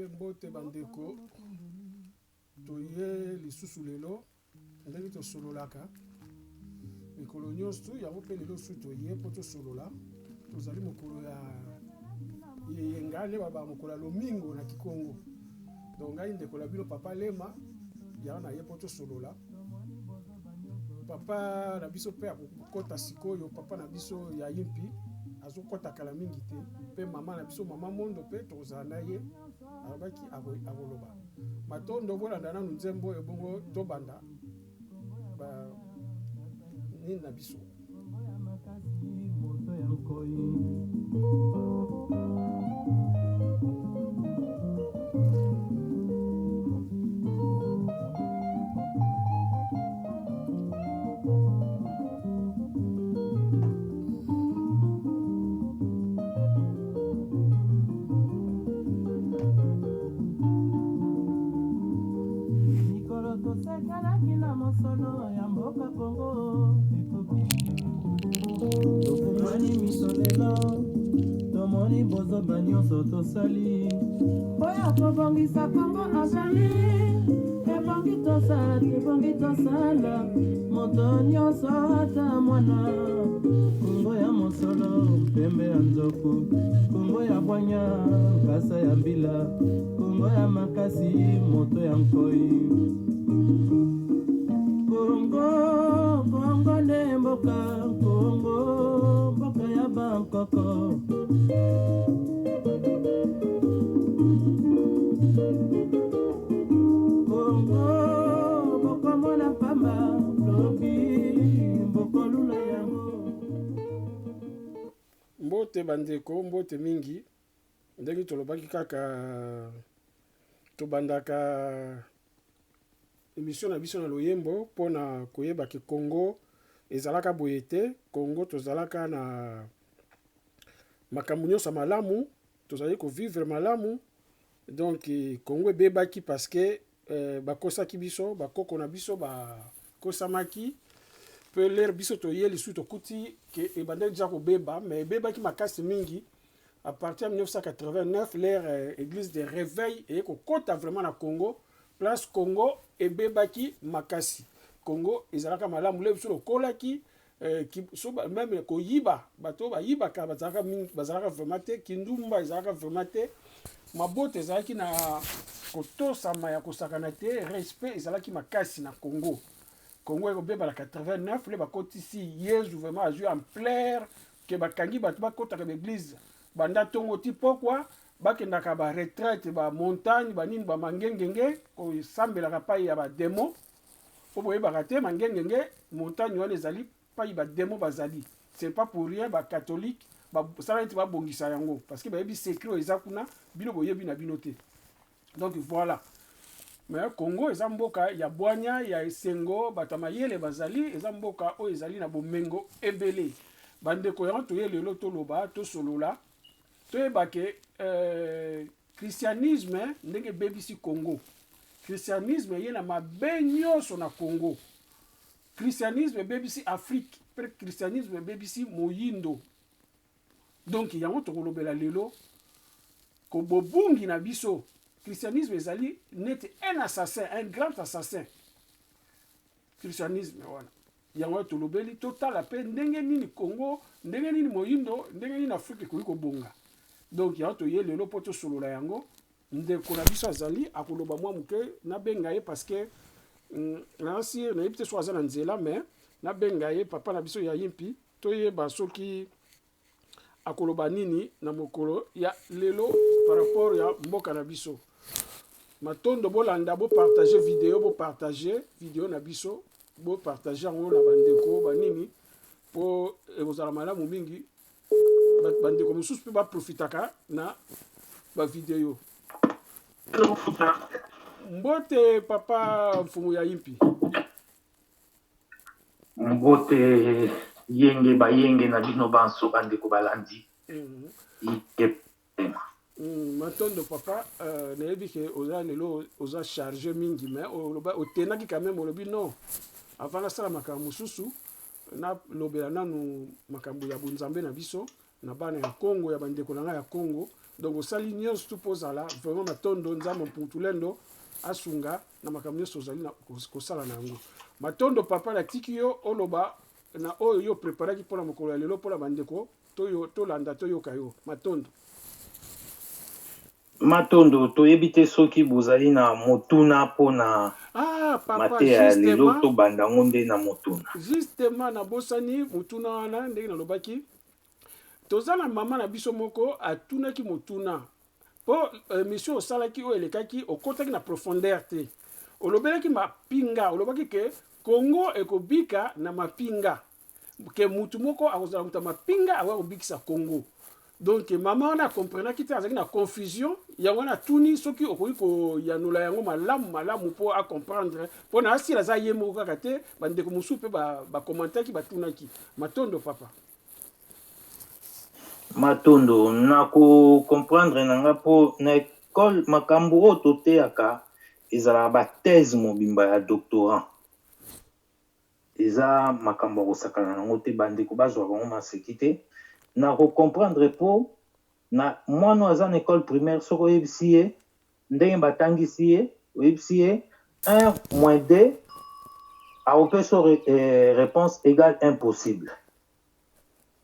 mbote bandeko toye lisusu lelo ndenge tosololaka mikolo nyonso yango mpe lelo su toye mpo tosolola tozali mokolo ya yeyengane baba mokolo ya lomingo na Kikongo. Donc ngai ndeko la bino papa Lema ya na ye mpo tosolola papa na biso mpe akokota sikoyo papa na biso ya yimpi azokota kala mingi te mpe mama na biso mama mondo mpe tozala na ye alobaki akoloba matondo bolanda nanu nzembo oyo bongo tobanda nini na biso tosali oya kobongisa Kongo azali ebongi tosala moto nyonso ata mwana Kongo ya mosolo pembe ya nzoko Kongo ya bwanya kasa ya mbila Kongo ya makasi moto ya nkoi Kongo nde mboka Kongo mboka ya bankoko mbote bandeko mbote mingi ndenge tolobaki kaka tobandaka émission na biso na loyembo mpona koyeba ke Congo ezalaka boye te Congo tozalaka na makambo nyonso malamu tozali kovivre malamu donc Congo ebebaki parce que bakosaki biso bakoko na biso bakosamaki mpe lere biso toye lisu tokuti ke ebandaki deja kobeba mais ebebaki makasi mingi à partir de 1989 l'ère église de réveil eye kokota vraiment na Congo place Congo ebebaki makasi Congo ezalaka malamu le biso lokolaki même koyiba bato bayibaka bazalaka vraiment te kindumba ezalaka vraiment te mabote ezalaki na kotosama ya kosakana te respect ezalaki makasi na Congo Congo ekobeba na 89 le bakotisi Yesu vraiment azwi ampleur ke bakangi bato bakotaka l'église banda tongo ti pokwa bakendaka ba retraite ba montagne banini ba mangengenge kosambelaka pai ya bademo po boyebaka te mangengenge montagne wana ezali pai bademo bazali c'est pas pour rien bacatholique basala neti babongisa yango parce que bayebi secret oyo eza kuna bino boyebi na bino te donc voilà mais Congo eza mboka ya bwanya ya esengo bato mayele bazali eza mboka oyo ezali na bomengo ebele bandeko yango toye lelo toloba tosolola toyeba ke christianisme ndenge ebebisi Congo christianisme ye na mabe nyonso na Congo christianisme ebebisi Afrique mpe christianisme ebebisi moyindo donc yango tokolobela lelo kobobungi na biso christianisme ezali neti un assassin un grand assassin christianisme wana yango tolobeli totala mpe ndenge nini Congo ndenge nini moyindo ndenge nini Afrique ekoki kobonga donc yango toye lelo mpo tosolola yango ndeko na biso azali akoloba mwa moke nabenga ye parce que nasi nayebi te so aza na nzela mais nabenga ye papa na biso ya yimpi toyeba soki akoloba nini na mokolo ya lelo par rapport ya mboka na biso matondo bolanda bopartage video na biso bopartage yango na bandeko banini mpo ekozala malamu mingi bandeko mosusu mpe baprofitaka na bavideo mbote papa mfumu ya yimpi mbote yenge bayenge na bino banso bandeko balandi matondo papa nayebi ke oza lelo oza chargé mingi mais otenaki quand même olobi non avant nasala makambo mosusu nalobela nanu makambo ya bonzambe na biso na bana ya Congo ya bandeko na ya Congo donc osali nyonso tu pozala vraiment matondo nzambe mpuntulendo asunga na makambo nyonso ozali na kosala na yango matondo papa na tiki yo oloba na oyo yo preparaki mpona mokolo ya lelo mpona bandeko tolanda toyoka yo matondo. Matondo toyebi te soki bozali na motuna mpona mateya ya lelo tobanda ngo nde na motuna justement na bosani motuna wana ndenge nalobaki toza na mama na biso moko atunaki motuna po émission osalaki oyo elekaki okotaki na profondeur te olobelaki mapinga olobaki ke Congo ekobika na mapinga ke mutu moko akozala mutu mapinga awa kobikisa Congo donc mama wana comprenaki te azalaki na confusion yango na tuni soki okoki koyanola yango malamu po a comprendre po na asila aza ye moko kaka te bandeko mosusu mpe bakomantaki batunaki matondo papa. Matondo na ko comprendre nanga po na école makambo oyo toteyaka ezala bathèse mobimba ya doctorat eza makambo ya kosakana nango te bandeko bazwa bango maseki te na ko comprendre po na mwana aza na école primaire soko oyebisi ye ndenge batangisi ye oyebisi ye 1 moins 2 aopesa réponse égale impossible.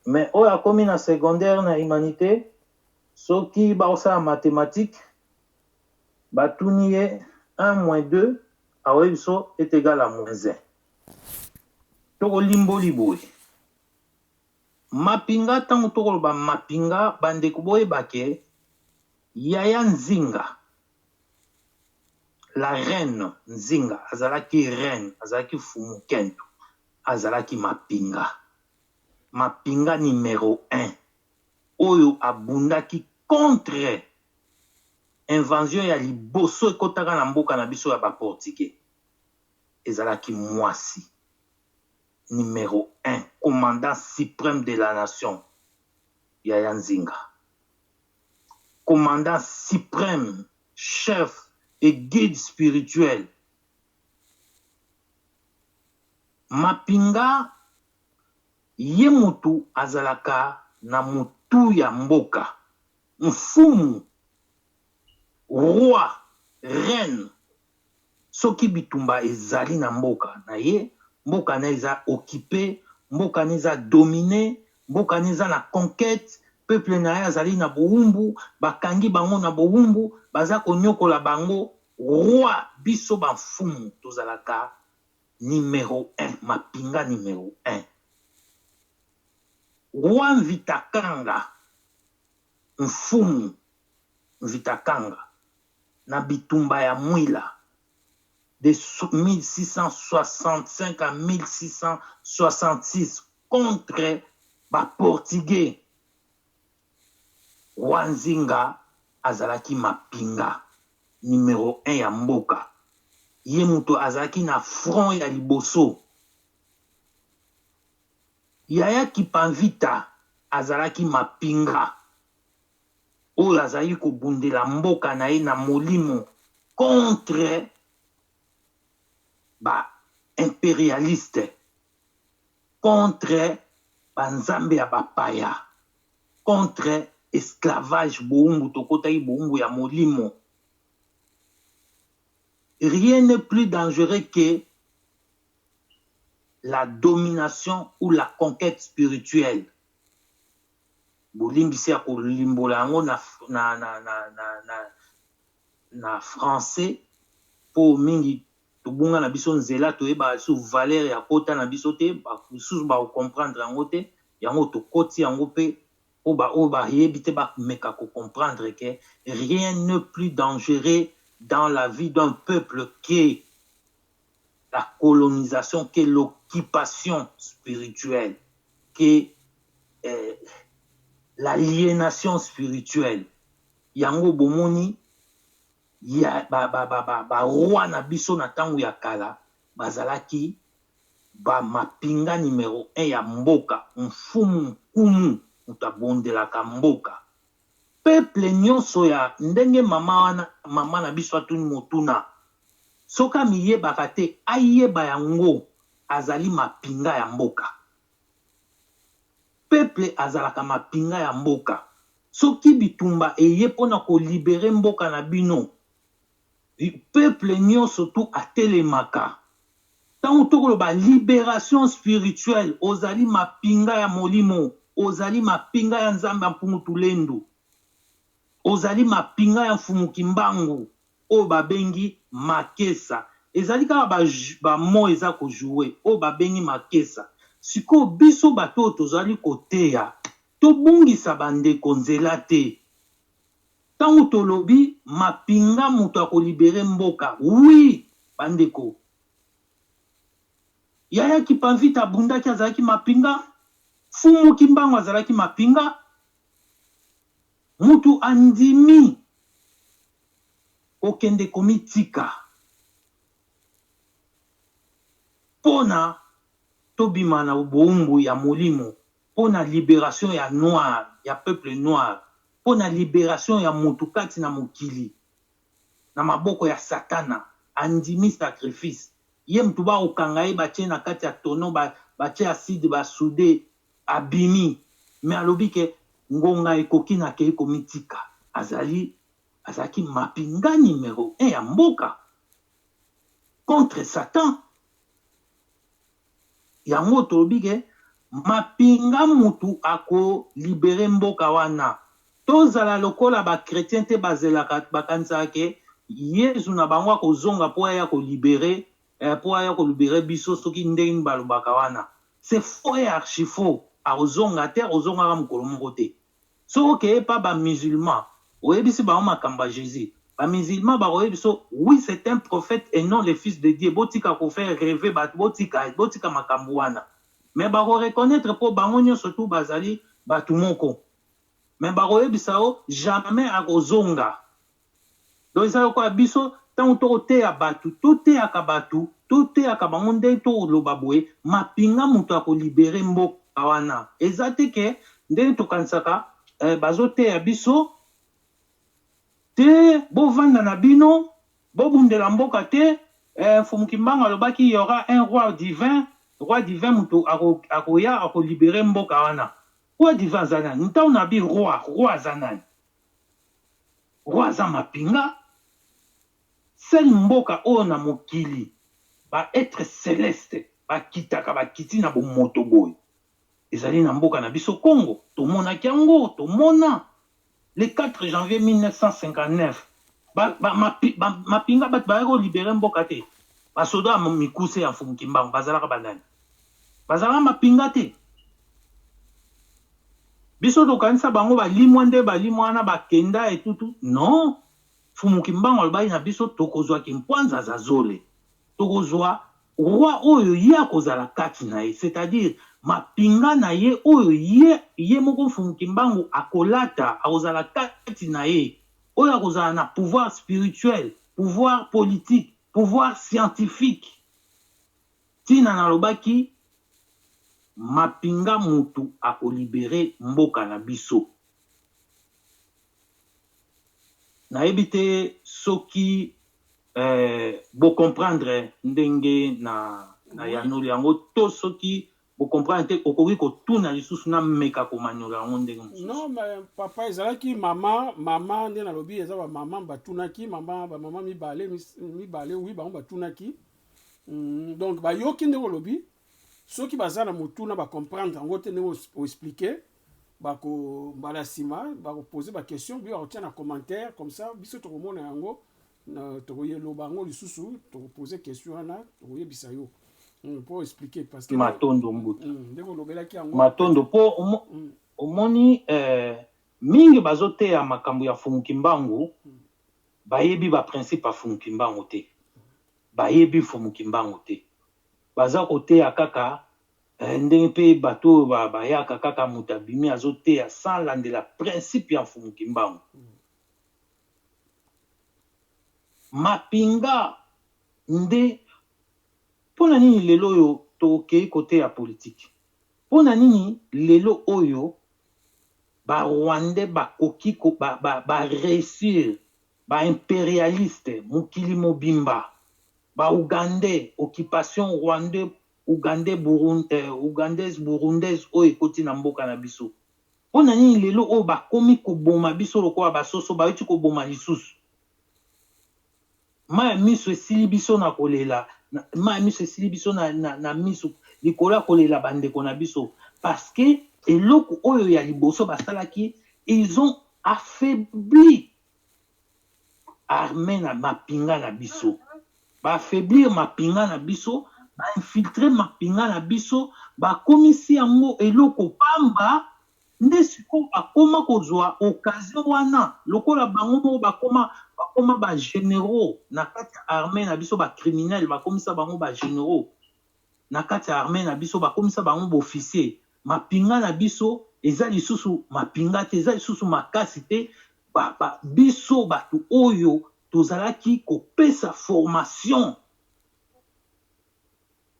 Mais oyo akomi na secondaire na humanité soki baosala mathématique batuni ye 1 moins 2 aoyebi so est égal à moins 1 tokolimboli boye mapinga ntango tokoloba mapinga bandeko boyeba ke Yaya Nzinga la reine Nzinga azalaki reine azalaki fumu kento azalaki mapinga mapinga numéro 1 oyo abundaki contre invasion ya liboso ekotaka na mboka na biso ya baportugais ezalaki mwasi numéro 1 commandant suprême de la nation Yaya Nzinga commandant suprême chef et guide spirituel mapinga ye mutu azalaka na mutu ya mboka mfumu roi reine soki bitumba ezali na mboka na ye mboka na eza occupé mboka na eza dominé mboka na eza na conquête peuple na ye azali na bowumbu bakangi bango na bowumbu baza konyokola bango roi biso bamfumu tozalaka numéro 1 mapinga numéro 1 roi Mvitakanga mfumu Mvitakanga na bitumba ya mwila de 1665 à 1666 contre ba portugais roi Nzinga azalaki mapinga numéro 1 ya mboka ye muto azalaki na front ya liboso Yaya Kipanvita azalaki mapinga oyo azalaki kobundela mboka na ye na molimo contre ba impérialiste contre banzambe ya bapaya contre esclavage boumbu tokotaki boumbu ya molimo. Rien n'est plus dangereux que la domination ou la conquête spirituelle. Bolimbisi ya kolimbola yango na français po mingi tobunga na biso nzela toyeba su valeur ya kota na biso te basusu ba comprendre yango te yango tokoti yango pe po ba yebi te ba meka ko comprendre que rien n'est plus dangereux dans la vie d'un peuple que la colonisation, que l'occupation spirituelle, que l'aliénation spirituelle. Yango bomoni ya ba roi na biso na tango ya kala bazalaki ba mapinga numéro 1 ya mboka mfumu kumu mutabondelaka mboka peuple nyonso ya ndenge mama na biso atuni motuna soka miyebaka te ayeba yango azali mapinga ya mboka peuple azalaka mapinga ya mboka. Soki bitumba eye pona ko libérer mboka na bino. Peuple nyonso tu atelemaka. Tant tokolo ba libération spirituelle, ozali mapinga ya molimo, ozali mapinga ya nzambe ya mpungutulendo. Ozali mapinga ya mfumukimbangu, o babengi makesa. Ezali kaka ba mo eza ko jouer, o babengi makesa. Siko biso bato tozali koteya, to bungisa bandeko nzela te. Tango tolobi mapinga mutu akolibere mboka, oui, bandeko. Yaya Kipavita abundaki azalaki mapinga, Fumu Kimbangu azalaki mapinga, mutu andimi okende komitika. Pona tobima na boumbu ya molimo, pona libération ya noir, ya peuple noir, pona libération ya mutu kati na mokili, na maboko ya satana, andimi sacrifice. Ye mtu ba okanga ye batie na kati ya tono, batie acide basude abimi, me alobi ke ngonga ekoki na kei komitika. Azalaki mapinga numéro 1 ya mboka contre Satan. Yango tolobi ke mapinga mutu ako libere mboka wana. Tozala lokola ba chrétien te bazelaka bakanisa ke Yesu na bango akozonga po ya ko libérer po aya ko libérer biso soki ndenge balobaka wana. C'est faux et archi faux. Azonga te, azonga ka mukolo moko te. So ke pa ba musulman, oyebisi ba makamba Jésus. Ba musulman ba oyebiso, oui, c'est un prophète et non le fils de Dieu. Botika ko faire rêver ba botika makambo wana. Mais ba reconnaître po bango nyonso tu bazali batu moko. Mais ba oyebisa o jamais akozonga. Donc ça ko biso tant to te ya batu, to te ya kabatu, to te ya kabangonde to lobabwe, mapinga mutu ako libérer mboka wana. Ezate ke ndenge to kansaka bazo te ya biso te bo vanda na bino, bo bundela mboka te, Fumukimbangu alobaki il y aura un roi divin mutu akoya ako libérer mboka wana. Roi divin zanani, ntaou na bi roi zanani. Roi za mapinga. Sel mboka o na mokili ba être céleste ba kitaka ba kiti na bo moto boy. Ezali na mboka na biso Congo. Tomona kiango, tomona le 4 janvier 1959. Mapinga bat ba ko libérer mboka te. Ba soda mikuse ya Fumukimbangu bazalaka bandani. Bazalaka mapinga te. Biso to kanisa bango ba limwande ba limwana ba kenda et tout. Non. Fumukimbangu alobaki na biso tokozwa kimpwanza za zole. Tokozwa roi oyo ye akozala kati na ye. C'est-à-dire, mapinga na ye oyo ye moko Fumukimbangu akolata akozala kati na ye. Oyo akozala na pouvoir spirituel, pouvoir politique, pouvoir scientifique. Tina nalobaki mapinga mutu akolibere mboka na biso. Nayebi te soki bo comprendre ndenge na yanoli yango to soki bo comprendre te okoki kotuna lisusu na meka komanyola yango ndenge mosusu. Non, mais papa ezalaki mama nde nalobi eza ba mama batunaki mama mibale oui bango batunaki. Donc bayoki ndenge olobi soki baza na motuna ba comprendre yango te ndenge o expliquer. Bako bala sima bako poser ba question bi retient na commentaire comme ça biso to komona yango na to yelo bango lisusu to poser question na to yebisa yo pour expliquer parce que matondo mbutu ndeko lobelaki yango matondo po omoni mingi bazote ya makambo ya Fumukimbangu bayebi ba principe ya Fumukimbangu te bayebi Fumukimbangu te baza kote ya kaka ndenge pe bato bayaka kaka mutabimi azoteya sans landela principe ya Fumukimbangu. Mapinga nde pona nini lelo oyo tokei kote ya politique. Pona nini lelo oyo ba Rwandais bakoki ba réussir ba impérialiste mokili mobimba ba Ougandais occupation Rwandais ougandaise burundaise oyo ekoti na mboka na biso. Mpona nini lelo oyo bakomi koboma biso lokola basoso bauti koboma lisusu. Ma miso esili biso na kolela, ma miso esili biso na miso likolo ya kolela bandeko na biso, parce que eloko oyo ya liboso basalaki, ils ont affaibli armée na mapinga na biso, ba affaiblir mapinga na biso, ba infiltrer mapinga na biso, ba komisi yango eloko pamba. Nde siko bakoma kozwa occasion wana lokola bango bakoma ba généraux na kati ya armée na biso, ba criminel bakomisa bango ba généraux na kati ya armée na biso, bakomisa bango ba officier. Mapinga na biso eza lisusu mapinga te, eza lisusu makasi te. Biso bato oyo tozalaki kopesa formation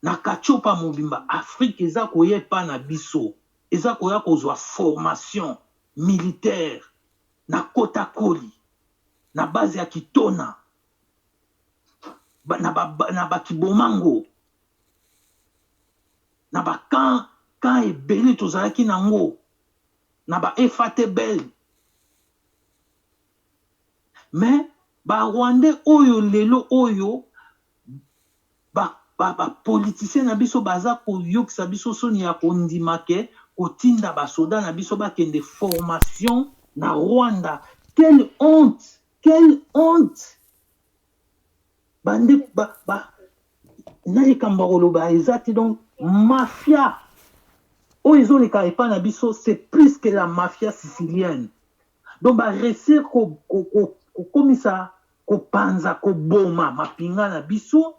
na kachopa mobimba Afrique, eza koyepa na biso, eza koya kozwa formation militaire na kota koli na base ya Kitona na bakibomango na kan ebele tozalaki nango na ba FATBL. Mais ba Rwandais oyo lelo oyo ba politicien na biso baza koyokisa biso soni ya kondima ke kotinda basoda na biso bakende formation na Rwanda. Quelle honte, quelle honte. Bande nalika mbakoloba ezati donc mafia oyo ezoleka epa na biso, c'est plus que la mafia sicilienne. Donc ba réussir komisa kopanza koboma mapinga na biso.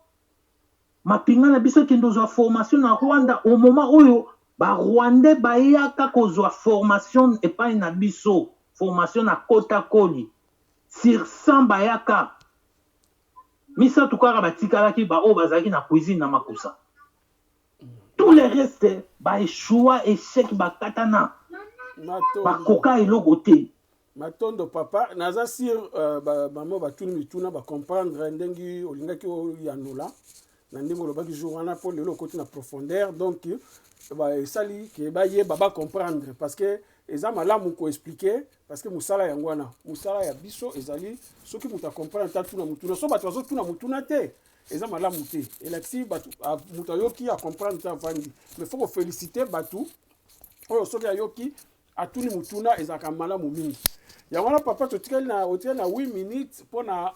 Mapinga na biso kendo zwa formation na Rwanda au moment oyo ba Rwandais bayaka kozwa formation epai na biso, formation na kota koli sur 100 bayaka misa tukara batikalaki ba o bazaki na cuisine na makusa. Tous les restes ba échoua échec bakatana bakoka eloko te. Matondo papa naza sur bamo batuni mituna ba comprendre ndengi olingaki oyanola na ndenge olobaki jour wana po lelo koti na profondeur, donc esali ke baye baba comprendre parce que eza malamu ko expliquer parce que musala yango wana musala ya biso ezali soki muta comprendre ta tuna mutuna so bato bazo tuna mutuna te eza malamu te elexi bato muta yoki a comprendre ta vandi, mais faut féliciter batu oyo soki ayoki atuni mutuna ezaka malamu mingi yango wana papa totikali na hotel na 8 minutes pona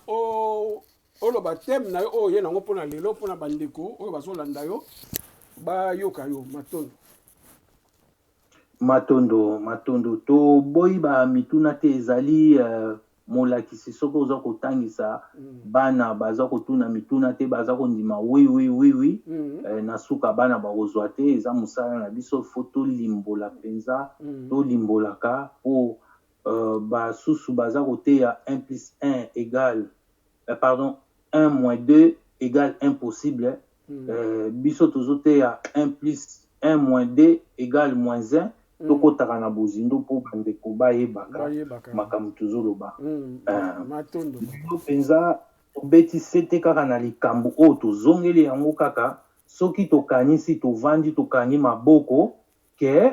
oloba thème na yo oyo nango pona lelo pona bandeko oyo bazolanda yo bayoka yo matondo to boyi ba mituna te ezali molakisi soko oza kotangisa bana baza kotuna mituna te baza kondima oui na suka bana bakozwa te eza mosala na biso foto limbola penza to limbolaka po basusu baza koteya 1 plus 1 égale pardon 1 moins 2 égale impossible. Biso tozoteya 1 plus 1 moins 2 égale moins 1. Tokotaka na bozindo po bandeko bayebaka makambo tozoloba. Matondo penza tobeti sete kaka na likambo oyo tozongeli yango kaka soki tokanisi tovandi tokangi maboko ke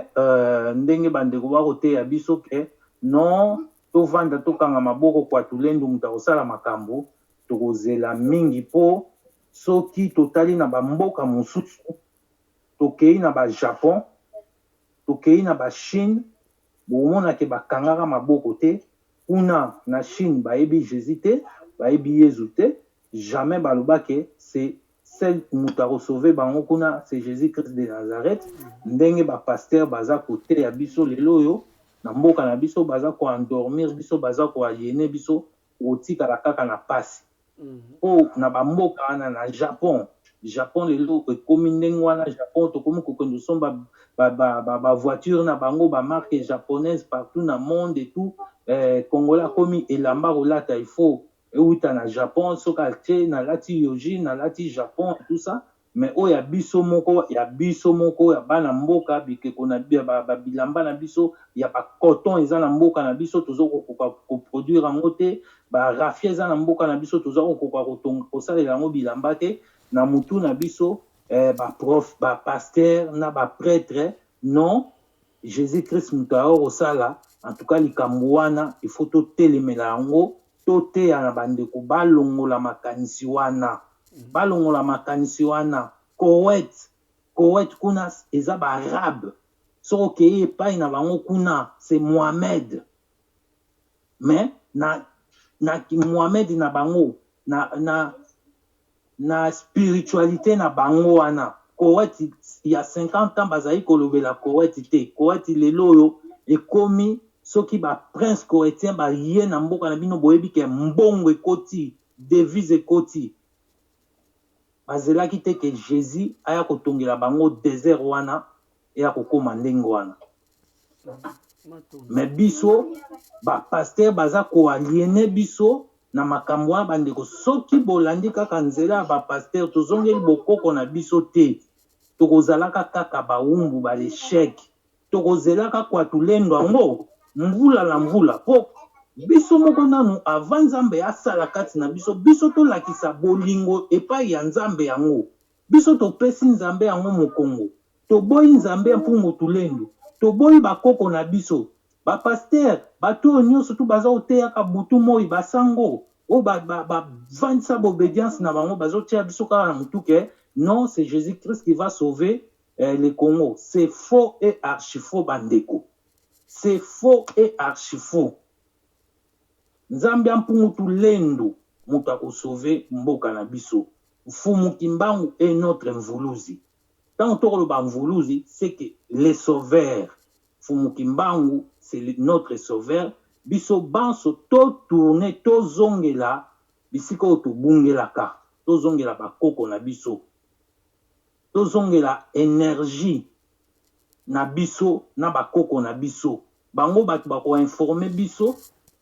ndenge bandeko bakoteya biso ke non tovanda tokanga maboko kwa tulendo muta kosala makambo tokozela mingi po soki totali na bamboka mosusu tokei na ba Japon tokei na ba Chine bomona ke bakangaka maboko te kuna na Chine bayebi Jésus te bayebi Yesu te jamais balobake c'est celle muta sauver bango kuna c'est Jésus Christ de Nazareth ndenge ba pasteur baza kote ya biso lelo yo na mboka na biso baza ko endormir biso baza ko aliéner biso otika kaka na pasi na bamboka wana na Japon lelo ekomi ndenge wana Japon tokomi kokende somba ba voiture na bango ba marque japonaise partout na monde et tout Congolais komi elamba kolata il faut euta na Japon soka te na lati yoji na lati Japon et tout ça mais oya biso moko ya bana mboka bikeko na ba bilamba na biso ya ba coton eza na mboka na biso tozo ko produire yango te ba rafia eza na mboka na biso tozo ko kosalela yango bilamba te na mutu na biso ba prof, ba pasteur, na ba prêtre. Non, Jésus-Christ mutaor osala. En tout cas, likambuana, il faut to telemela yango, to te ya bandeko balongola makanisi wana. Balongola makanisi wana. Koweït kuna eza ba arabe. Soko keye epai na bango kuna, c'est Mohamed. Mais na Mohamed na bango, na spiritualité na bango wana. Koweït, il y a 50 ans, bazali kolobela Koweït te. Koweït lelo yo, ekomi, soki ba prince koweïtien ba rie na mboka na bino boyebi ke mbongo ekoti, devise ekoti. Bazelaki te ke Jésus aya kotongela bango désert wana, eya kokoma ndenge wana. Mais biso, ba pasteur baza ko aliéné biso, na makambo wana bandeko soki bolandi kaka nzela ba pasteur tozongeli bokoko na biso te. Tokozalaka kaka baumbu ba l'échec. Tokozelaka kwa tulendo yango mvula na mvula. Po biso moko nanu avant Nzambe asala kati na biso, biso tolakisa bolingo epai ya Nzambe yango. Biso topesi Nzambe yango mokongo. Toboyi Nzambe mpungu tulendo. Toboyi bakoko na biso. Ba pasteur, bato nyonso tu baza oteyaka butu moi basango. O vantisa obédience na bango bazo tia biso kaka na mutuke. Non, c'est Jésus-Christ qui va sauver le Congo. C'est faux et archi-faux, bandeko. C'est faux et archi-faux. Nzambe mpungu tulendo muta ko sauver mboka na biso. Fumu kimbangu est notre mvuluzi. Tant que le mvuluzi, c'est que les sauveurs. Fumu kimbangu, c'est notre sauveur. Biso banso to tourner to zongela bisiko to bungela ka. To zongela bakoko na biso. To zongela énergie na biso na bakoko na biso. Bango batu bako informer biso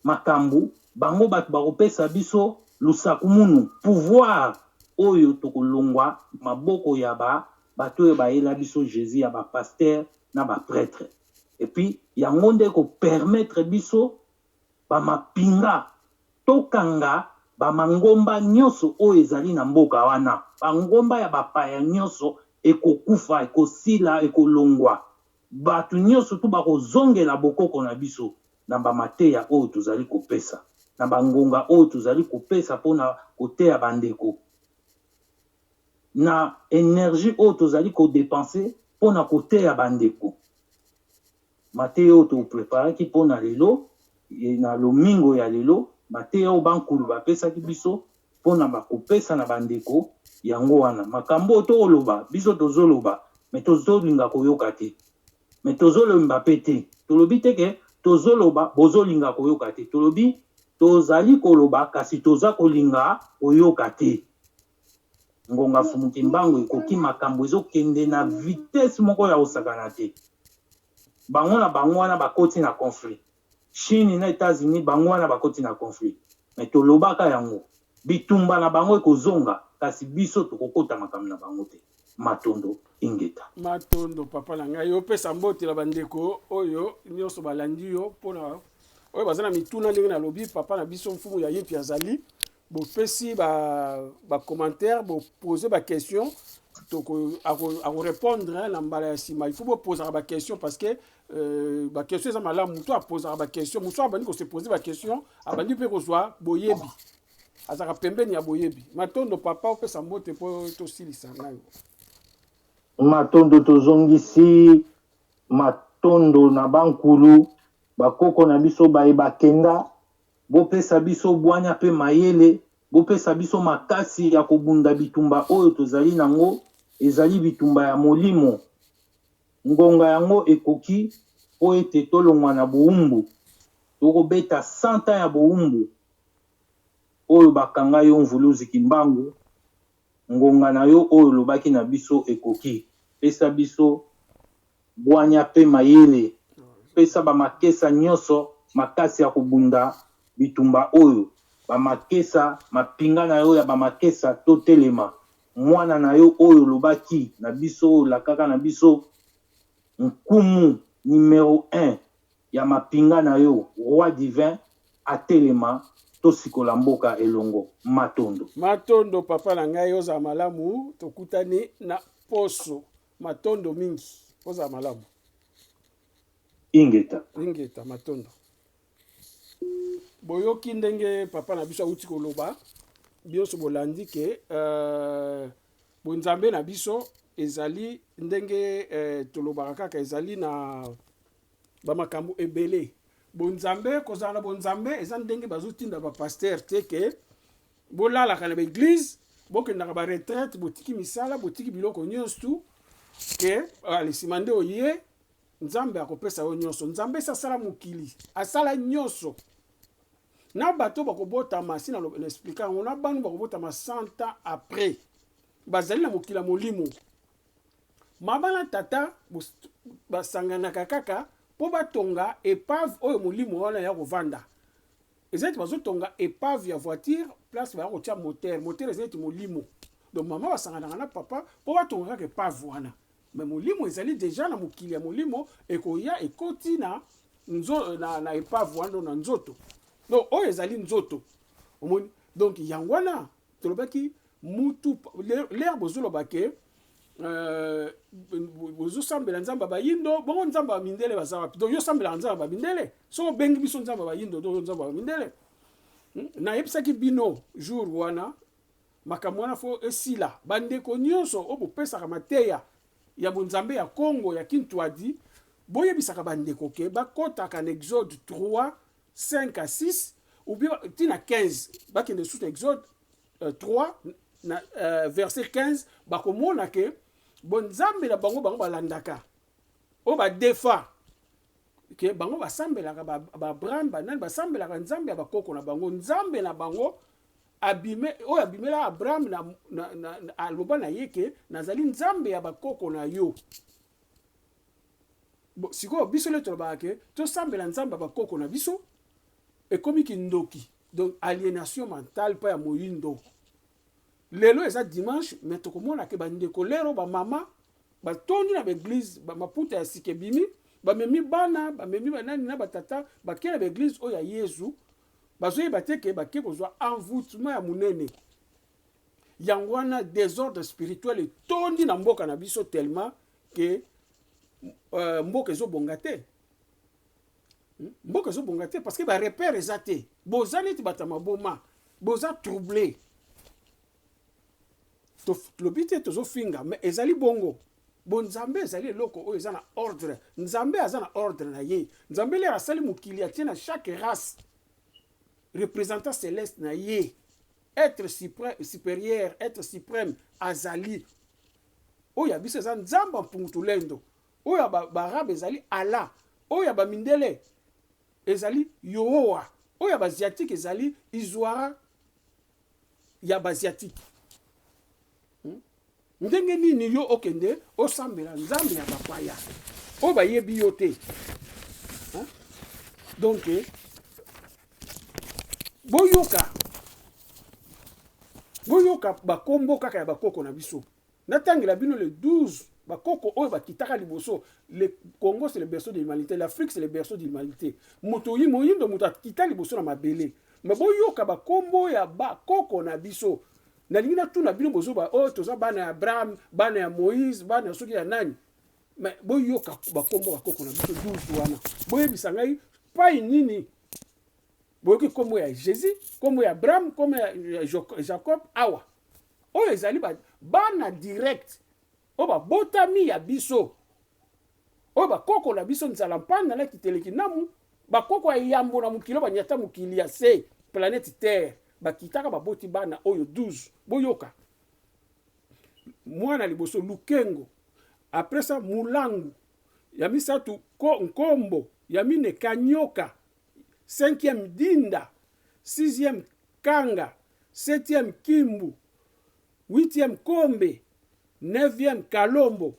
makambu. Bango batu bako pesa biso lusakumunu pouvoir oyo tokolongwa maboko ya bato oyo baela biso Jésus ya ba pasteur na ba prêtre. Et puis yango nde ko permettre biso ba mapinga tokanga ba mangomba nyonso oyo ezali na mboka wana. Ba ngomba ya bapaya nyonso ekokufa, ekosila, ekolongwa. Batu nyonso tu bakozongela bokoko na biso na ba mateya oyo tozali kopesa. Na bangonga oyo tozali kopesa pona koteya bandeko. Na énergie oyo tozali ko dépenser pona koteya bandeko. Mateya oyo to préparaki pona lelo, na lomingo ya lelo, mateya oyo bankulu bapesaki biso pona bakopesa na bandeko yango wana. Makambo toloba, biso tozoloba, mais tozolinga koyoka te. Mais tozoloba pete. Tolobi te ke tozoloba bozolinga koyoka te. Tolobi tozali koloba kasi toza kolinga koyoka te. Ngonga fumu kimbangu ekoki makambo ezokende na vitesse moko ya osakana te. Bango wana bakoti na conflit. Chine na États-Unis bango wana bakoti na conflit. Mais tolobaka yango. Bitumba na bango ekozonga kasi biso tokokota makambo na bango te. Matondo ingeta. Matondo papa na ngai yo pesa mbote la bandeko oyo nyonso balandi yo pona oyo bazana mituna ndenge na lobi papa na biso mfumu ya yepi azali bo pesi ba commentaire bo poser ba question toko à répondre na mbala ya sima. Il faut bo poser ba question parce que ba question za malamu muto a poser ba question muto abandi ko se poser ba question abandi pe ko zwa boyebi azaka pembeni ya boyebi. Matondo papa opesa mbote po to silisa nayo. Matondo tozongisi matondo na bankulu bakoko na biso bakenda bopesa biso bwanya pe mayele bopesa biso makasi ya kobunda bitumba oyo tozali nango ezali bitumba ya molimo ngonga yango ekoki po ete tolongwa na boumbu tokobeta 100 ans ya boumbu oyo bakanga yo mvuluzi kimbangu ngonga na yo oyo lobaki na biso ekoki pesa biso bwanya pe mayele pesa bamakesa nyonso makasi ya kobunda bitumba oyo bamakesa mapinga na yo ya bamakesa totelema mwana na yo oyo lobaki na biso lakaka na biso nkumu numéro 1 ya mapinga na yo roi divin atelema tosikola mboka elongo matondo matondo papa na ngai oza malamu tokutani na poso matondo mingi poza malamu ingeta matondo boyoki ndenge papa na biso auti koloba bioso bolandi ke bonzambe na biso ezali ndenge tolobaka kaka ezali na bamakambo ebele bonzambe kozala na bonzambe eza ndenge bazotinda bapaster te ke bolalaka na baeglise bokendaka baretraite botiki misala botiki biloko nyonso tu ke alisima nde oye nzambe akopesa yo nyonso nzambe esasala mokili asala nyonso na bato bakobotama si na explika yango na banu bakobotama 100 ans après bazali na mokili ya molimo mama na tata basanganaka kaka mpo batonga epave oyo molimo wana ya kovanda eza ete bazotonga epave ya voiture place baya kotia moteur eza ete molimo donc mama basanganaka na papa mpo batonga kaka epave wana me molimo ezali deja na mokili ya molimo ekoya ekoti na epave wana na nzoto donc oyo ezali nzoto omoni donc yango wana tolobaki mutu lere bozoloba ke bozosambela nzambe bayindo bongo nzambe bamindele baza wapi donc yo sambelaka nzambe bamindele so obengi biso nzambe bayindo to nzambe bamindele nayebisaki bino jour wana makambo wana fo esila bandeko nyonso oyo bopesaka mateya ya bonzambe ya Congo ya Kintwadi boyebisaka bandeko ke bakotaka na Exode 3 5 à 6 ou bien tina 15 bakende sous Exode 3 na verset 15 bakomona ke bonzambe na bango balandaka o ba defa ke bango basambelaka ba Abraham banani basambelaka nzambe ya bakoko na bango nzambe na bango abimela Abraham na aloba na yeke nazali nzambe ya bakoko na yo sikoyo biso le tolobaka ke tosambela nzambe ya bakoko na biso ekomi kindoki donc aliénation mentale pa ya moyindo lelo eza dimanche mais tokomona ke bandeko lero bamama batondi na baeglise bamaputa ya sika ebimi bamemi bana bamemi banani na batata bakei na baeglise oyo ya yesu bazoyeba te ke bake kozwa envoûtement ya monene yango wana désordre spirituel etondi na mboka na biso tellement ke mboka ezobonga te mboka ezobonga te parce que barepere eza te boza neti bato ya maboma boza troublé tolobi te tozofinga mais ezali bongo bonzambe ezali eloko oyo eza na ordre nzambe aza na ordre na ye nzambe lere asali mokili atie na chaque race représentant céleste na ye être supérieur être suprême azali oyo ya biso eza nzambe ya mpungutulendo oyo ya barabe ezali ala oyo ya bamindele ezali yohowa oyo ya baasiatique ezali izwara ya baasiatique ndenge nini yo okende osambela nzambe ya bapaya oyo bayebi yo te donc boyoka bakombo kaka ya bakoko na biso natangela bino le 12 bakoko oyo bakitaka liboso le Congo c'est le berceau de l'humanité l'Afrique c'est le berceau de l'humanité moto yi moyindo moto akita liboso na mabele mais boyoka bakombo ya bakoko na biso nalingi natuna bino bozoba oyo toza bana ya Abraham bana ya Moïse bana ya soki ya nani mais boyoka bakombo bakoko na biso 12 wana boyebisa ngai pai nini boyoki kombo ya Jésus kombo ya Abraham kombo ya Jacob awa oyo ezali bana direct oyo babotami ya biso oyo bakoko na biso nzala mpana na kiteleki namu bakoko ya yambo na mokili banyata mokili ya se planète terre bakitaka baboti bana oyo 12 boyoka mwana liboso lukengo après ça mulangu ya misatu nkombo ya mine kanyoka 5e dinda 6e kanga 7e kimbu 8e kombe 9e kalombo